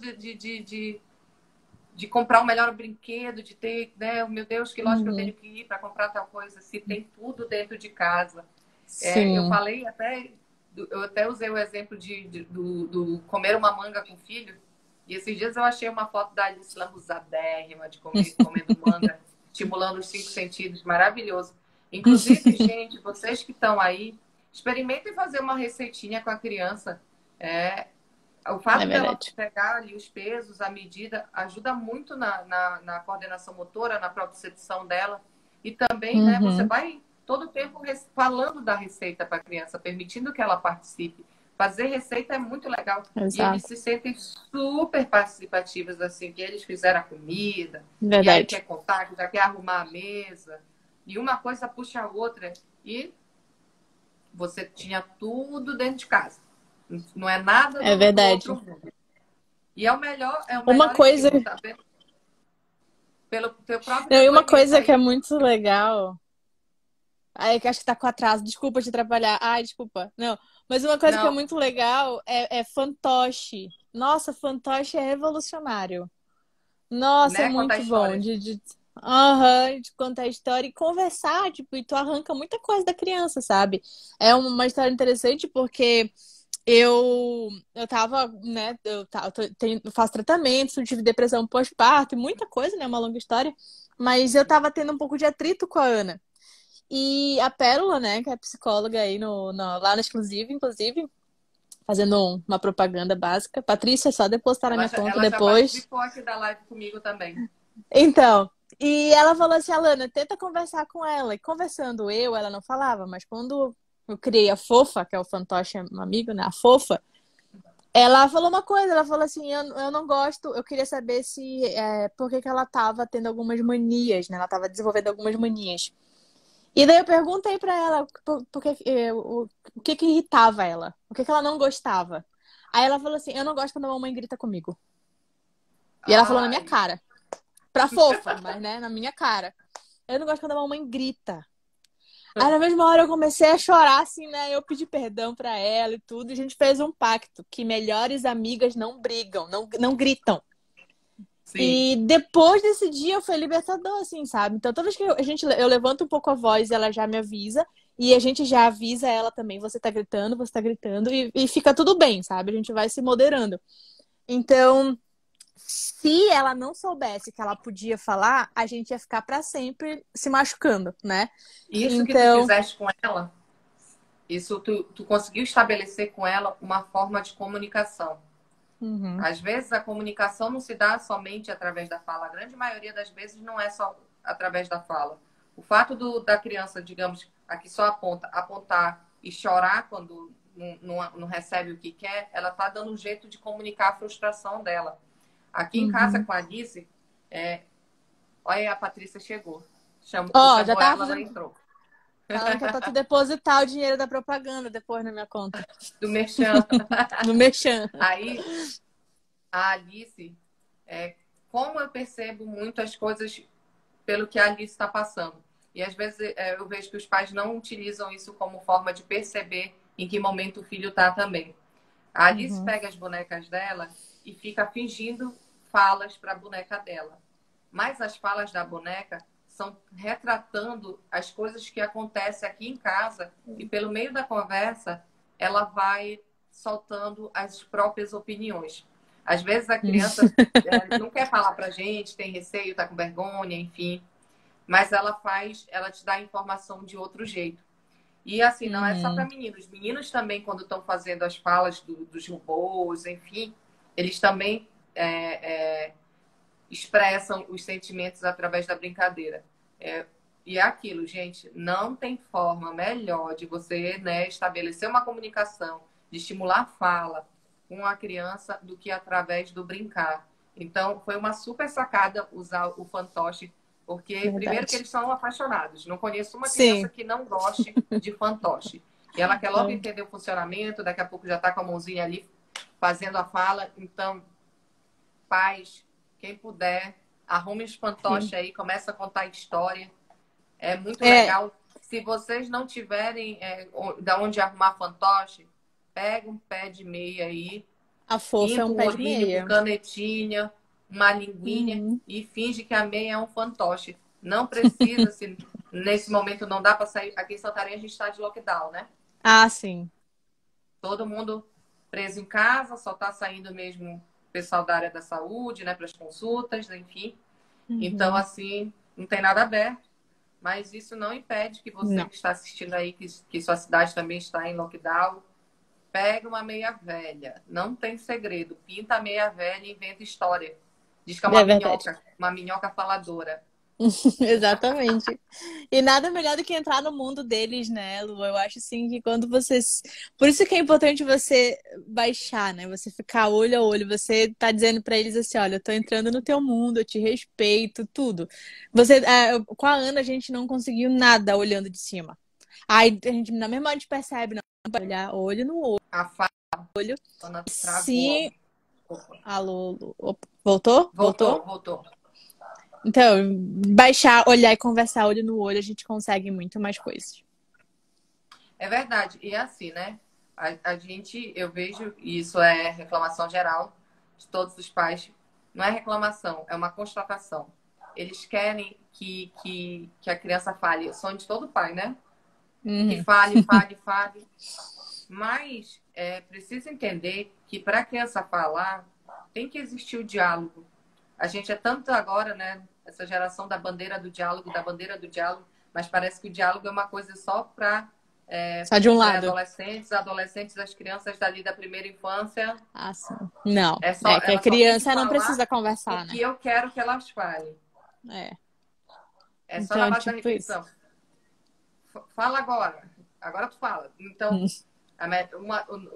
de comprar um melhor brinquedo, de ter, né? Meu Deus, que loja que eu tenho que ir para comprar tal coisa, se tem tudo dentro de casa. Eu Sim. falei eu até usei o exemplo do comer uma manga com filho. E esses dias eu achei uma foto da Alice lambuzadérrima de comendo manga, estimulando os 5 sentidos, maravilhoso. Inclusive, gente, vocês que estão aí, experimentem fazer uma receitinha com a criança. O fato dela verdade. pegar ali os pesos, a medida, ajuda muito na coordenação motora, na propriocepção dela. E também, né, você vai todo o tempo falando da receita para a criança, permitindo que ela participe. Fazer receita é muito legal. E eles Exato. se sentem super participativos, assim, que eles fizeram a comida. E aí Verdade. quer contar, já quer arrumar a mesa. E uma coisa puxa a outra. E você tinha tudo dentro de casa. Não é nada É do verdade. outro mundo. E é o Uma melhor coisa, estímulo, tá vendo? Pelo teu próprio não, e uma depoimento coisa que é aí. muito legal. Ai, que acho que tá com atraso. Desculpa te atrapalhar. Ai, desculpa. Não. Mas uma coisa que é Não, muito legal é fantoche. Nossa, fantoche é revolucionário. Nossa, é né? Contar muito bom histórias. de contar história e conversar, tipo, e tu arranca muita coisa da criança, sabe? É uma história interessante porque eu tava, né, eu faço tratamento, tive depressão pós-parto e muita coisa, né, uma longa história, mas eu tava tendo um pouco de atrito com a Ana. E a Pérola, né, que é psicóloga aí lá na Exclusive, inclusive, fazendo uma propaganda básica. Patrícia, é só depositar na minha conta Ela já depois. participou aqui da live comigo também. Então, e ela falou assim, Alana, tenta conversar com ela. E conversando ela não falava, mas quando eu criei a Fofa, que é o fantoche amigo, né, a Fofa, ela falou uma coisa, ela falou assim, eu não gosto, eu queria saber se, por que que ela tava tendo algumas manias, né, ela tava desenvolvendo algumas manias. E daí eu perguntei pra ela o que que irritava ela, o que que ela não gostava. Aí ela falou assim, eu não gosto quando a mamãe grita comigo. E ela falou na minha Ai, cara. Pra fofa, mas né, na minha cara. Eu não gosto quando a mamãe grita. Aí na mesma hora eu comecei a chorar, assim, né? Eu pedi perdão pra ela e tudo. E a gente fez um pacto que melhores amigas não brigam, não gritam. sim. E depois desse dia foi libertador, assim, sabe? Então toda vez que eu levanto um pouco a voz, ela já me avisa. E a gente já avisa ela também, você tá gritando, e fica tudo bem, sabe? A gente vai se moderando. Então, se ela não soubesse que ela podia falar, a gente ia ficar pra sempre se machucando, né? Isso que tu Então, fizeste com ela, isso tu conseguiu estabelecer com ela uma forma de comunicação. uhum, Às vezes a comunicação não se dá somente através da fala. A grande maioria das vezes não é só através da fala. O fato da criança, digamos, aqui só apontar e chorar quando não recebe o que quer, ela está dando um jeito de comunicar a frustração dela. Aqui em casa uhum. com a Alice, olha aí, a Patrícia chegou. Tu Ó, já chamou tava ela, ela fazendo, entrou. falando que é pra tu depositar o dinheiro da propaganda depois na minha conta, Do Merchan. no Merchan. Aí a Alice, como eu percebo muito as coisas pelo que a Alice está passando. E às vezes eu vejo que os pais não utilizam isso como forma de perceber em que momento o filho está também. A Alice Uhum. pega as bonecas dela e fica fingindo falas para a boneca dela. Mas as falas da boneca são retratando as coisas que acontecem aqui em casa e pelo meio da conversa ela vai soltando as próprias opiniões. Às vezes a criança não quer falar para a gente, tem receio, está com vergonha, enfim, mas ela te dá a informação de outro jeito. E assim, não é só para Uhum. meninos. Meninos também, quando estão fazendo as falas dos robôs, enfim, eles também expressam os sentimentos através da brincadeira. E é aquilo, gente, não tem forma melhor de você, né, estabelecer uma comunicação, de estimular a fala com a criança do que através do brincar. Então, foi uma super sacada usar o fantoche, porque primeiro que Verdade. eles são apaixonados. Não conheço uma criança Sim. que não goste de fantoche. E ela quer logo entender o funcionamento, daqui a pouco já está com a mãozinha ali fazendo a fala. Então, pais, quem puder, arrume os fantoches Sim. aí, começa a contar história. É muito É, legal. Se vocês não tiverem da onde arrumar fantoche, pega um pé de meia aí, a fofa é pinta um um pé de olhinho com meia. canetinha, uma linguinha Uhum. e finge que a meia é um fantoche. Não precisa, se nesse momento não dá para sair. Aqui em Santarém a gente está de lockdown, né? Ah, sim. Todo mundo preso em casa, só está saindo mesmo o pessoal da área da saúde, né, para as consultas, enfim. Então, Uhum. assim, não tem nada aberto. Mas isso não impede que você Não. que está assistindo aí, que sua cidade também está em lockdown, pega uma meia velha. Não tem segredo. Pinta a meia velha e inventa história. Diz que é É verdade. uma minhoca faladora. Exatamente. E nada melhor do que entrar no mundo deles, né, Lu? Eu acho assim que quando vocês. Por isso que é importante você baixar, né? Você ficar olho a olho. Você tá dizendo pra eles assim: olha, eu tô entrando no teu mundo, eu te respeito, tudo. Com a Ana, a gente não conseguiu nada olhando de cima. Aí a gente, na mesma hora, a gente percebe, não, olhar olho no olho. A fala travou. Se. Alô, Lu. Opa, voltou? Voltou, Voltou? voltou. Então, baixar, olhar e conversar olho no olho, a gente consegue muito mais coisas. É verdade. E é assim, né? A gente, eu vejo, e isso é reclamação geral de todos os pais. Não é reclamação, é uma constatação. Eles querem que a criança fale. O sonho de todo pai, né? Que Uhum. fale, fale, fale. Mas precisa entender que para a criança falar, tem que existir o diálogo. A gente é tanto agora, né? Essa geração da bandeira do diálogo, mas parece que o diálogo é uma coisa só para Só de um lado. pré-adolescentes, adolescentes, as crianças dali da primeira infância. Ah, sim. Não. É que a Ela só tem que criança não falar precisa o conversar, né? que eu quero que elas falem. É. É só na Então, base da tipo isso. repetição. Fala agora. Agora tu fala. Então, Hum.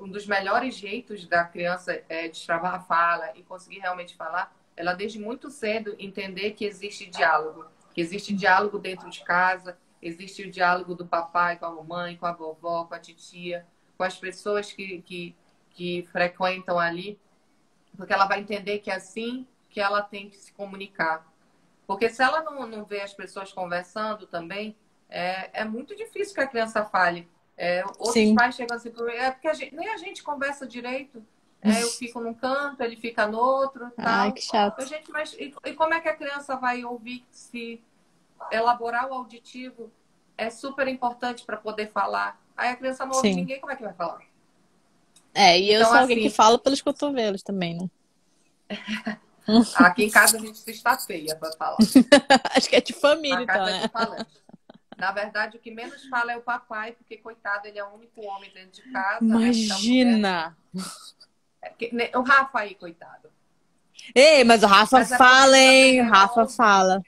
um dos melhores jeitos da criança destravar a fala e conseguir realmente falar, ela desde muito cedo entender que existe diálogo. Que existe diálogo dentro de casa, existe o diálogo do papai com a mamãe, com a vovó, com a titia, com as pessoas que frequentam ali, porque ela vai entender que é assim que ela tem que se comunicar. Porque se ela não vê as pessoas conversando também, é muito difícil que a criança fale. Outros Sim. pais chegam assim, porque nem a gente conversa direito. Eu fico num canto, ele fica no outro, Ai, que tal. chato. Gente, mas e como é que a criança vai ouvir se elaborar o auditivo é super importante para poder falar? Aí a criança não ouve Sim. ninguém, como é que vai falar? É, e eu Então, sou alguém que assim, fala pelos cotovelos também, né? aqui em casa a gente se está feia para falar. Acho que é de Na família, então, casa né? de falante. Na verdade, o que menos fala é o papai, porque, coitado, ele é o único homem dentro de casa, né? Porque as mulheres. Imagina! O Rafa aí, coitado. Ei, mas o Rafa Mas é porque fala, ele hein? também O é Rafa homem. fala.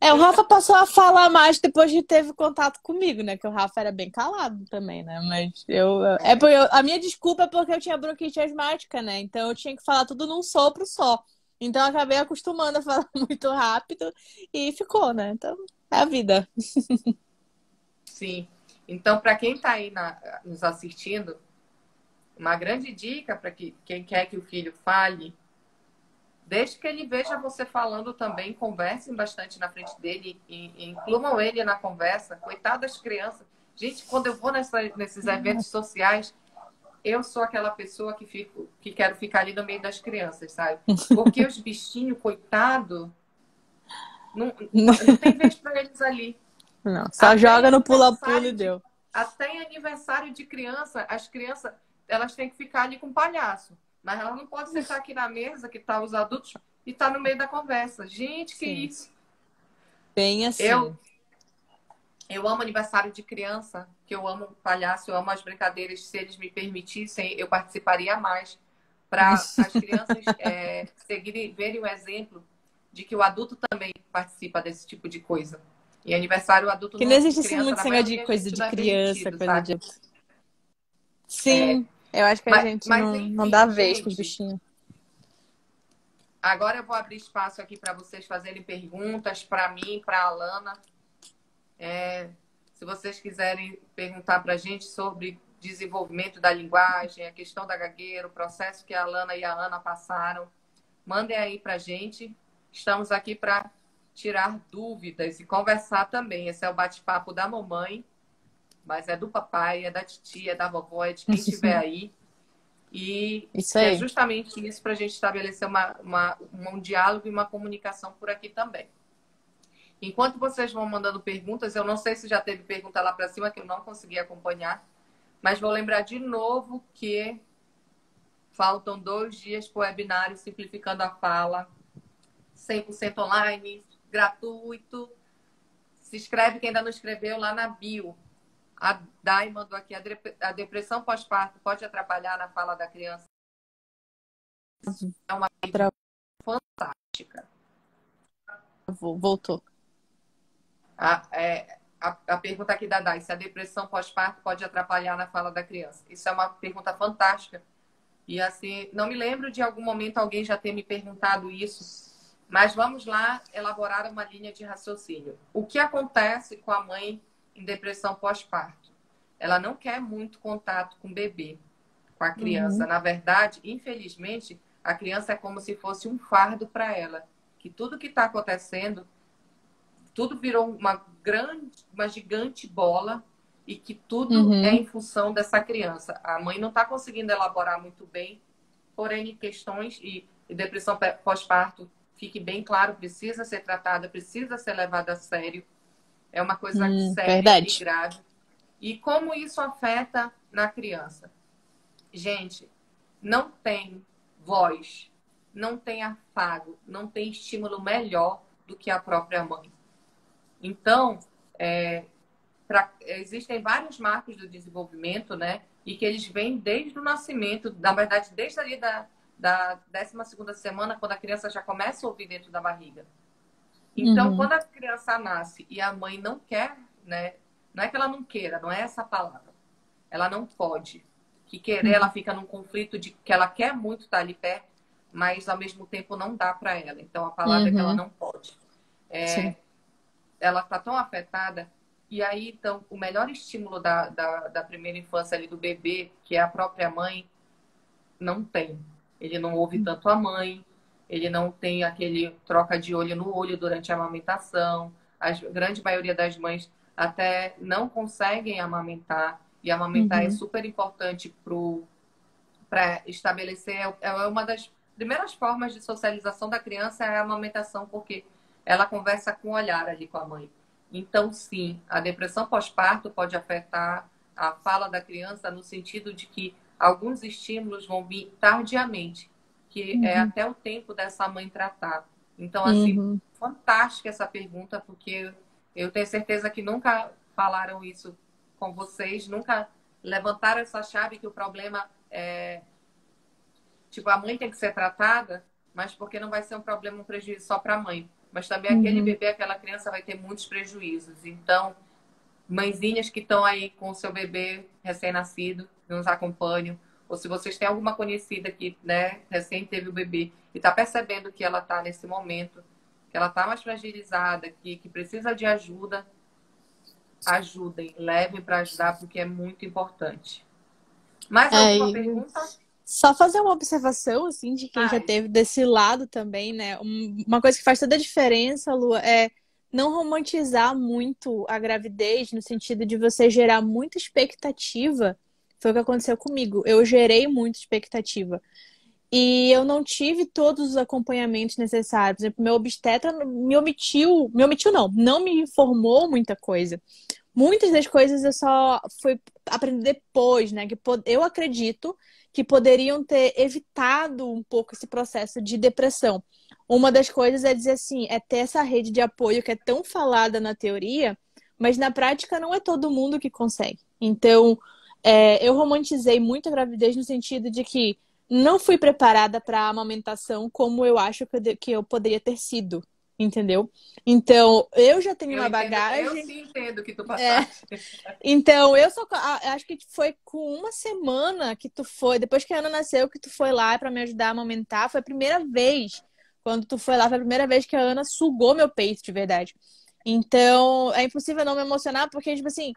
É, o Rafa passou a falar mais depois de teve contato comigo, né? Que o Rafa era bem calado também, né? Mas é É. porque a minha desculpa é porque eu tinha bronquite asmática, né? Então eu tinha que falar tudo num sopro só. Então eu acabei acostumando a falar muito rápido e ficou, né? Então é a vida. Sim. Então, para quem está aí nos assistindo, uma grande dica para quem quer que o filho fale, Desde que ele veja você falando também, conversem bastante na frente dele e incluam ele na conversa. Coitado das crianças. Gente, quando eu vou nesses eventos sociais, eu sou aquela pessoa que quero ficar ali no meio das crianças, sabe? Porque os bichinhos, coitado, não tem vez para eles ali. Não, só joga no pula-pula e de, deu. até em aniversário de criança, as crianças, elas têm que ficar ali com o palhaço. Mas elas não podem sentar aqui na mesa, que tá os adultos, e tá no meio da conversa. Gente, que Sim. isso? Bem assim. Eu amo aniversário de criança, que eu amo palhaço, eu amo as brincadeiras. Se eles me permitissem, eu participaria mais. Para as crianças seguirem, verem o exemplo de que o adulto também participa desse tipo de coisa. E aniversário, o adulto que não não existe criança, assim muito na cena de maioria, coisa de criança, coisa sabe? de... Sim, eu acho que a gente enfim, não dá vez gente, pros bichinhos. Agora eu vou abrir espaço aqui para vocês fazerem perguntas para mim, para a Alana. Se vocês quiserem perguntar para a gente sobre desenvolvimento da linguagem, a questão da gagueira, o processo que a Alana e a Ana passaram, mandem aí para a gente. Estamos aqui para tirar dúvidas e conversar também. Esse é o bate-papo da mamãe, mas é do papai, é da titia, é da vovó, é de quem estiver aí. E é justamente isso para a gente estabelecer um diálogo e uma comunicação por aqui também. Enquanto vocês vão mandando perguntas, eu não sei se já teve pergunta lá para cima que eu não consegui acompanhar, mas vou lembrar de novo que faltam 2 dias para o webinário Simplificando a Fala, 100% online, gratuito. Se inscreve quem ainda não inscreveu lá na bio. A Dai mandou aqui, a depressão pós-parto pode atrapalhar na fala da criança? É uma fantástica. Voltou. A pergunta aqui da Dai, se a depressão pós-parto pode atrapalhar na fala da criança? Isso é uma pergunta fantástica. E assim, não me lembro de algum momento alguém já ter me perguntado isso, mas vamos lá elaborar uma linha de raciocínio. O que acontece com a mãe em depressão pós-parto? Ela não quer muito contato com o bebê, com a criança. Na verdade, infelizmente, a criança é como se fosse um fardo para ela. Que tudo que está acontecendo, tudo virou uma gigante bola e que tudo é em função dessa criança. A mãe não está conseguindo elaborar muito bem, porém, questões e depressão pós-parto, fique bem claro, precisa ser tratada, precisa ser levada a sério. É uma coisa séria e grave. E como isso afeta na criança? Gente, não tem voz, não tem afago, não tem estímulo melhor do que a própria mãe. Então, existem vários marcos do desenvolvimento, né? E que eles vêm desde o nascimento, na verdade, desde ali da 12ª semana, quando a criança já começa a ouvir dentro da barriga. Então, quando a criança nasce e a mãe não quer, né? Não é que ela não queira, não é essa a palavra. Ela não pode. Que querer, ela fica num conflito de que ela quer muito estar ali perto, mas ao mesmo tempo não dá para ela. Então, a palavra é que ela não pode. Ela está tão afetada. E aí, então, o melhor estímulo da primeira infância ali do bebê, que é a própria mãe, não tem. Ele não ouve tanto a mãe, ele não tem aquele troca de olho no olho durante a amamentação. A grande maioria das mães até não conseguem amamentar, e amamentar é super importante para estabelecer, é uma das primeiras formas de socialização da criança é a amamentação, porque ela conversa com o olhar ali com a mãe. Então, sim, a depressão pós-parto pode afetar a fala da criança no sentido de que alguns estímulos vão vir tardiamente, que é até o tempo dessa mãe tratar. Então, assim, fantástica essa pergunta, porque eu tenho certeza que nunca falaram isso com vocês, nunca levantaram essa chave que o problema é... Tipo, a mãe tem que ser tratada, mas porque não vai ser um problema, um prejuízo só para a mãe. Mas também aquele bebê, aquela criança vai ter muitos prejuízos. Então, mãezinhas que estão aí com o seu bebê recém-nascido, nos acompanham, ou se vocês têm alguma conhecida que, né, recém teve o bebê e está percebendo que ela está nesse momento, que ela está mais fragilizada, que precisa de ajuda, ajudem, levem para ajudar, porque é muito importante. Mais alguma pergunta? Só fazer uma observação, assim, de quem já Faz. teve desse lado também, né? Uma coisa que faz toda a diferença, Lu, é não romantizar muito a gravidez, no sentido de você gerar muita expectativa. Foi o que aconteceu comigo. Eu gerei muita expectativa. E eu não tive todos os acompanhamentos necessários. Por exemplo, meu obstetra me omitiu não me informou muita coisa. Muitas das coisas eu só fui aprender depois, né? Eu acredito que poderiam ter evitado um pouco esse processo de depressão. Uma das coisas é dizer assim, é ter essa rede de apoio que é tão falada na teoria, mas na prática não é todo mundo que consegue. Então, eu romantizei muito a gravidez no sentido de que não fui preparada para a amamentação como eu acho que eu poderia ter sido, entendeu? Então, eu já tenho Eu uma entendo, eu bagagem. sim entendo o que tu É, passaste. então, acho que foi com uma semana que tu foi, depois que a Ana nasceu, que tu foi lá para me ajudar a amamentar. Foi a primeira vez, quando tu foi lá, foi a primeira vez que a Ana sugou meu peito, de verdade. Então, é impossível não me emocionar, porque, tipo assim,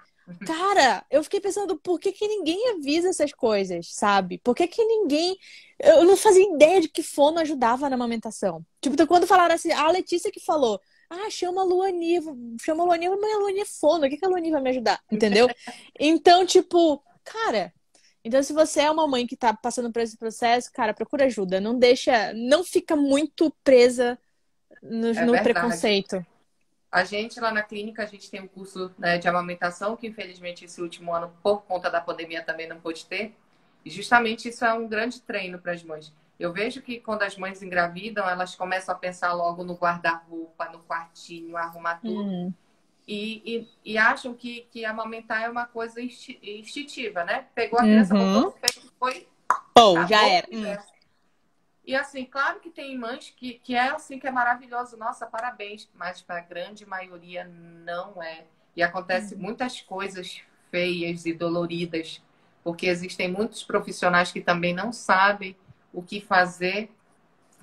cara, eu fiquei pensando, por que que ninguém avisa essas coisas, sabe? Por que que ninguém. Eu não fazia ideia de que fono ajudava na amamentação. Tipo, então, quando falaram assim, a Letícia que falou. Ah, chama a Luani, mas a Luani é fono, o que que a Luani vai me ajudar? Entendeu? Então, tipo, cara, então se você é uma mãe que tá passando por esse processo, cara, procura ajuda. Não deixa, não fica muito presa É no verdade. preconceito. A gente lá na clínica, a gente tem um curso, né, de amamentação, que infelizmente esse último ano, por conta da pandemia, também não pôde ter. E justamente isso é um grande treino para as mães. Eu vejo que quando as mães engravidam, elas começam a pensar logo no guarda-roupa, no quartinho, arrumar tudo. Hum. E acham que amamentar é uma coisa instintiva, né? Pegou a criança, botou Uhum. no peito, foi, Pô, já acabou o era. universo. E assim, claro que tem mães que é assim, que é maravilhoso, nossa, parabéns, mas para a grande maioria não é. E acontece muitas coisas feias e doloridas, porque existem muitos profissionais que também não sabem o que fazer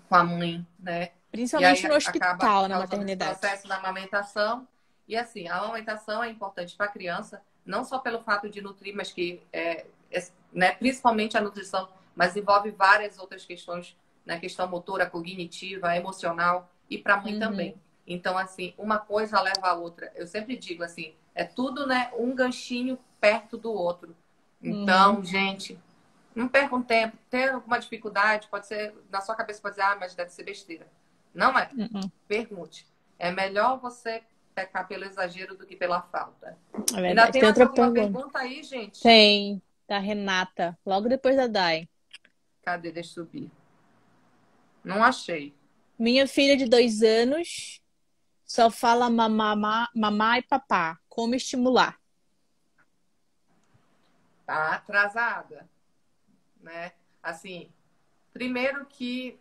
com a mãe, né? E aí Principalmente no acaba hospital, na causando esse maternidade. processo da amamentação. E assim, a amamentação é importante para a criança, não só pelo fato de nutrir, mas que né, principalmente a nutrição, mas envolve várias outras questões, né? Questão motora, cognitiva, emocional e para a mãe Uhum. também. Então, assim, uma coisa leva a outra. Eu sempre digo assim, é tudo, né, um ganchinho perto do outro. Uhum. Então, gente, não perca um tempo. Tem alguma dificuldade, pode ser, na sua cabeça pode dizer, ah, mas deve ser besteira. Não é. Uhum. Pergunte. É melhor você pecar pelo exagero do que pela falta. É Ainda verdade. tem Tem mais outra alguma pergunta. pergunta aí, gente? Tem, da Renata, logo depois da Dai. Cadê? Deixa eu subir. Não achei. Minha filha de 2 anos só fala mamá, mamá e papá. Como estimular? Tá atrasada, né? Assim, primeiro que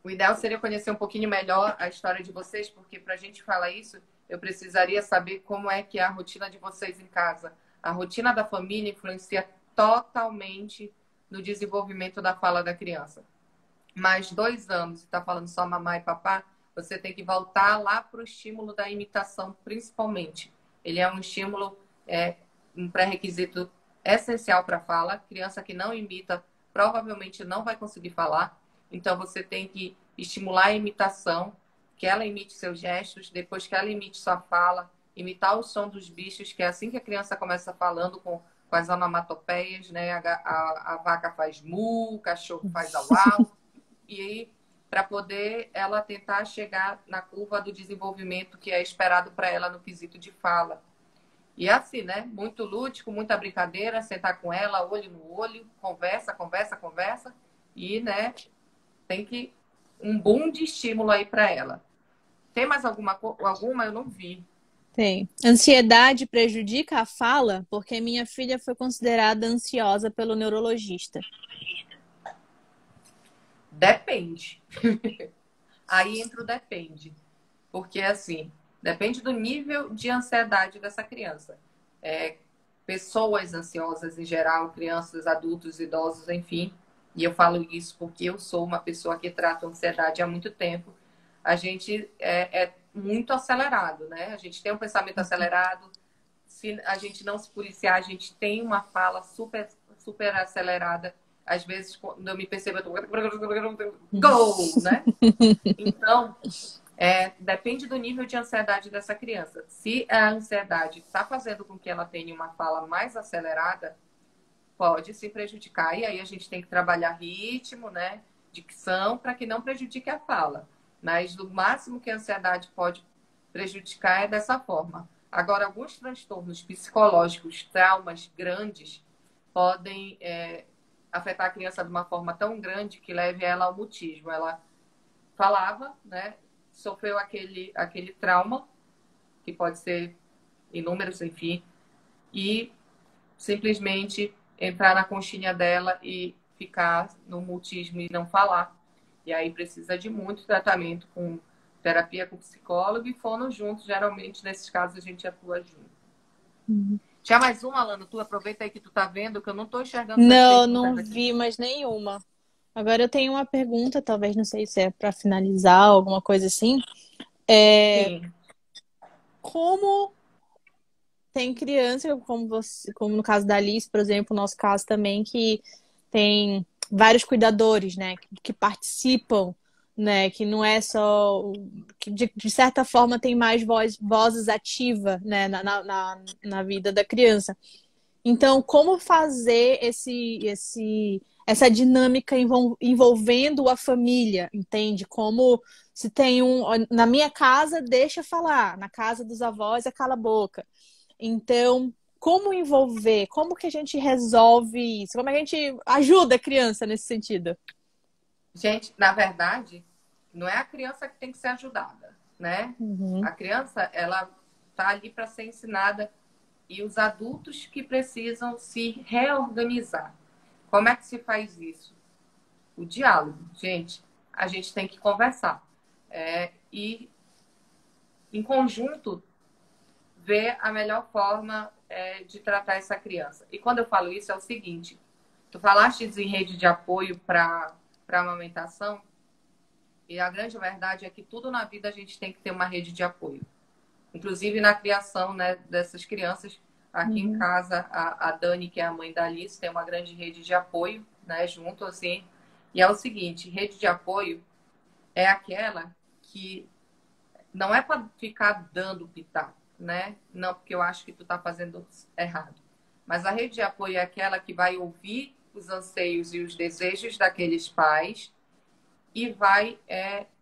o ideal seria conhecer um pouquinho melhor a história de vocês, porque para a gente falar isso, eu precisaria saber como é que é a rotina de vocês em casa. A rotina da família influencia totalmente no desenvolvimento da fala da criança. Mais 2 anos, e está falando só mamãe e papá, você tem que voltar lá para o estímulo da imitação, principalmente. Ele é um estímulo, um pré-requisito essencial para a fala. Criança que não imita provavelmente não vai conseguir falar. Então, você tem que estimular a imitação, que ela imite seus gestos, depois que ela imite sua fala, imitar o som dos bichos, que é assim que a criança começa falando com as onomatopeias, né? A vaca faz mu, o cachorro faz au-au. E aí, para poder ela tentar chegar na curva do desenvolvimento que é esperado para ela no quesito de fala. E assim, né? Muito lúdico, muita brincadeira, sentar com ela, olho no olho, conversa, conversa, conversa. E, né, tem que um boom de estímulo aí para ela. Tem mais alguma? Eu não vi. Tem. Ansiedade prejudica a fala? Porque minha filha foi considerada ansiosa pelo neurologista. Depende. Aí entra o depende. Porque, assim, depende do nível de ansiedade dessa criança. Pessoas ansiosas em geral, crianças, adultos, idosos, enfim. E eu falo isso porque eu sou uma pessoa que trata ansiedade há muito tempo. A gente é muito acelerado, né? A gente tem um pensamento acelerado. Se a gente não se policiar, a gente tem uma fala super, super acelerada. Às vezes, quando eu me percebo, eu tô... Go! Né? Então, depende do nível de ansiedade dessa criança. Se a ansiedade está fazendo com que ela tenha uma fala mais acelerada, pode se prejudicar. E aí a gente tem que trabalhar ritmo, né? Dicção, para que não prejudique a fala. Mas o máximo que a ansiedade pode prejudicar é dessa forma. Agora, alguns transtornos psicológicos, traumas grandes, podem afetar a criança de uma forma tão grande que leve ela ao mutismo. Ela falava, né? Sofreu aquele trauma, que pode ser inúmeros, enfim, e simplesmente entrar na conchinha dela e ficar no mutismo e não falar. E aí precisa de muito tratamento com terapia com psicólogo e fono juntos. Geralmente, nesses casos, a gente atua junto. Uhum. Tinha mais uma, Alana? Tu aproveita aí que tu tá vendo, que eu não tô enxergando suas Não, perguntas não aqui. vi mais nenhuma. Agora eu tenho uma pergunta, talvez, não sei se é para finalizar, alguma coisa assim. Sim. Como tem criança, como você, como no caso da Alice, por exemplo, no nosso caso também, que tem vários cuidadores, né, que participam, né, que não é só que de certa forma tem mais vozes ativas, né, na vida da criança. Então, como fazer essa dinâmica envolvendo a família, entende? Como se tem na minha casa, deixa falar, na casa dos avós é cala a boca. Então, como envolver? Como que a gente resolve isso? Como a gente ajuda a criança nesse sentido? Gente, na verdade, não é a criança que tem que ser ajudada, né? Uhum. A criança, ela tá ali para ser ensinada e os adultos que precisam se reorganizar. Como é que se faz isso? O diálogo. Gente, a gente tem que conversar. E, em conjunto, ver a melhor forma de tratar essa criança. E quando eu falo isso, é o seguinte. Tu falaste em rede de apoio para amamentação, e a grande verdade é que tudo na vida a gente tem que ter uma rede de apoio. Inclusive na criação, né, dessas crianças. Aqui em casa, a Dani, que é a mãe da Alice, tem uma grande rede de apoio, né, junto assim. E é o seguinte, rede de apoio é aquela que não é para ficar dando pitaco, né? Não, porque eu acho que tu tá fazendo errado. Mas a rede de apoio é aquela que vai ouvir os anseios e os desejos daqueles pais e vai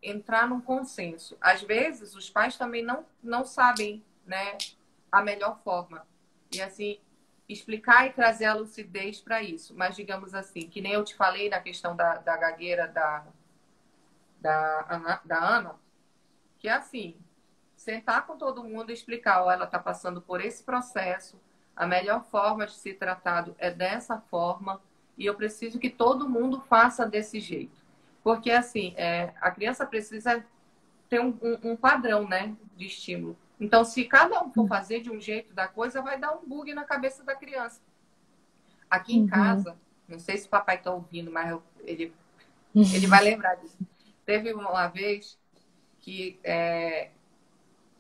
entrar num consenso. Às vezes, os pais também não sabem, né, a melhor forma. E, assim, explicar e trazer a lucidez para isso. Mas, digamos assim, que nem eu te falei na questão da gagueira da Ana, que é assim, sentar com todo mundo e explicar, ó, ela está passando por esse processo, a melhor forma de ser tratado é dessa forma, e eu preciso que todo mundo faça desse jeito. Porque, assim, a criança precisa ter um padrão, né, de estímulo. Então, se cada um for fazer de um jeito da coisa, vai dar um bug na cabeça da criança. Aqui em casa, não sei se o papai está ouvindo, mas ele vai lembrar disso. Teve uma vez que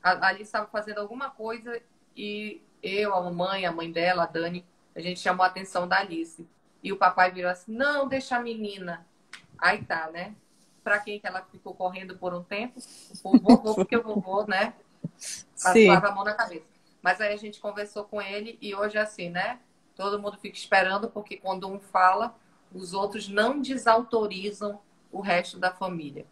a Alice estava fazendo alguma coisa e eu, a mamãe, a mãe dela, a Dani, a gente chamou a atenção da Alice. E o papai virou assim, não, deixa a menina. Aí tá, né? Pra quem que ela ficou correndo por um tempo? O vovô, porque o vovô, né? Passava a mão na cabeça. Mas aí a gente conversou com ele e hoje é assim, né? Todo mundo fica esperando, porque quando um fala, os outros não desautorizam o resto da família.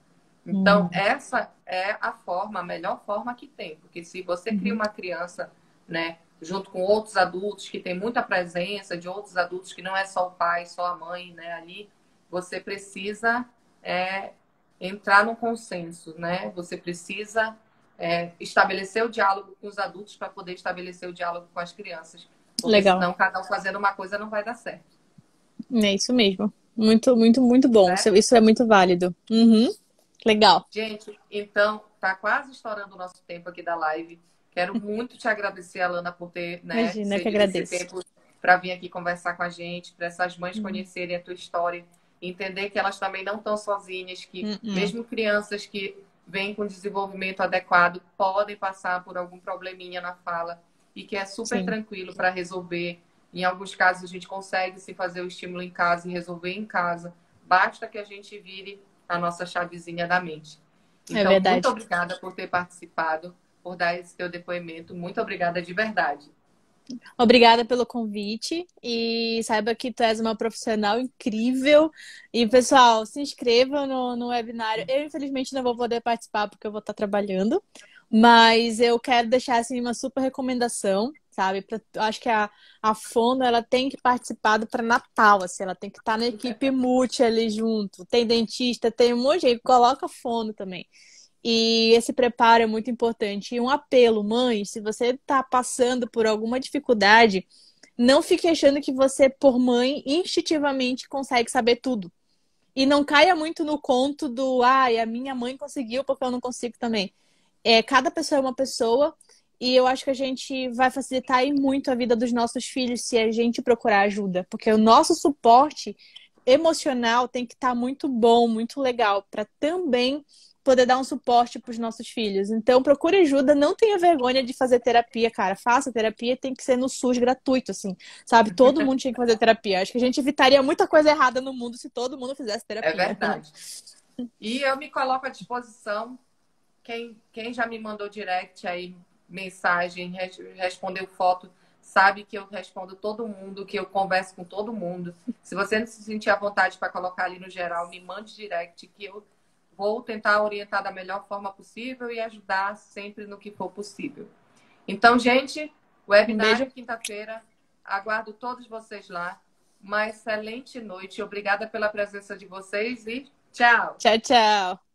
Então, essa é a forma, a melhor forma que tem. Porque se você cria uma criança, né, junto com outros adultos, que tem muita presença de outros adultos, que não é só o pai, só a mãe, né, ali, você precisa entrar num consenso, né? Você precisa estabelecer o diálogo com os adultos para poder estabelecer o diálogo com as crianças. Porque Legal. senão cada um fazendo uma coisa não vai dar certo. É isso mesmo. Muito, muito, muito bom. Certo? Isso é muito válido. Legal. Gente, então, tá quase estourando o nosso tempo aqui da live. Quero muito te agradecer, Alana, por ter, né, Imagina, eu que cedido esse agradeço. tempo para vir aqui conversar com a gente, para essas mães conhecerem a tua história, entender que elas também não estão sozinhas, que mesmo crianças que vêm com desenvolvimento adequado podem passar por algum probleminha na fala e que é super Sim. tranquilo para resolver. Em alguns casos, a gente consegue se fazer o estímulo em casa e resolver em casa. Basta que a gente vire a nossa chavezinha da mente. É Então, muito verdade. obrigada por ter participado, por dar esse teu depoimento. Muito obrigada de verdade. Obrigada pelo convite e saiba que tu és uma profissional incrível. E, pessoal, se inscreva no webinário. Eu, infelizmente, não vou poder participar porque eu vou estar trabalhando, mas eu quero deixar assim, uma super recomendação, sabe? Acho que a Fono ela tem que participar do pré-natal, assim, ela tem que estar na equipe multi ali junto. Tem dentista, tem um monte de gente, coloca a Fono também. E esse preparo é muito importante. E um apelo, mãe, se você está passando por alguma dificuldade, não fique achando que você, por mãe, instintivamente consegue saber tudo. E não caia muito no conto do, a minha mãe conseguiu porque eu não consigo também. Cada pessoa é uma pessoa e eu acho que a gente vai facilitar aí muito a vida dos nossos filhos se a gente procurar ajuda, porque o nosso suporte emocional tem que estar muito bom, muito legal, para também poder dar um suporte para os nossos filhos. Então, procure ajuda, não tenha vergonha de fazer terapia, cara. Faça terapia, tem que ser no SUS gratuito, assim, sabe? Todo mundo tinha que fazer terapia. Acho que a gente evitaria muita coisa errada no mundo se todo mundo fizesse É terapia. verdade. E eu me coloco à disposição. Quem já me mandou direct aí, mensagem, respondeu foto, sabe que eu respondo todo mundo, que eu converso com todo mundo. Se você não se sentir à vontade para colocar ali no geral, me mande direct, que eu vou tentar orientar da melhor forma possível e ajudar sempre no que for possível. Então, gente, Um beijo. webinário quinta-feira. Aguardo todos vocês lá. Uma excelente noite. Obrigada pela presença de vocês e tchau! Tchau, tchau.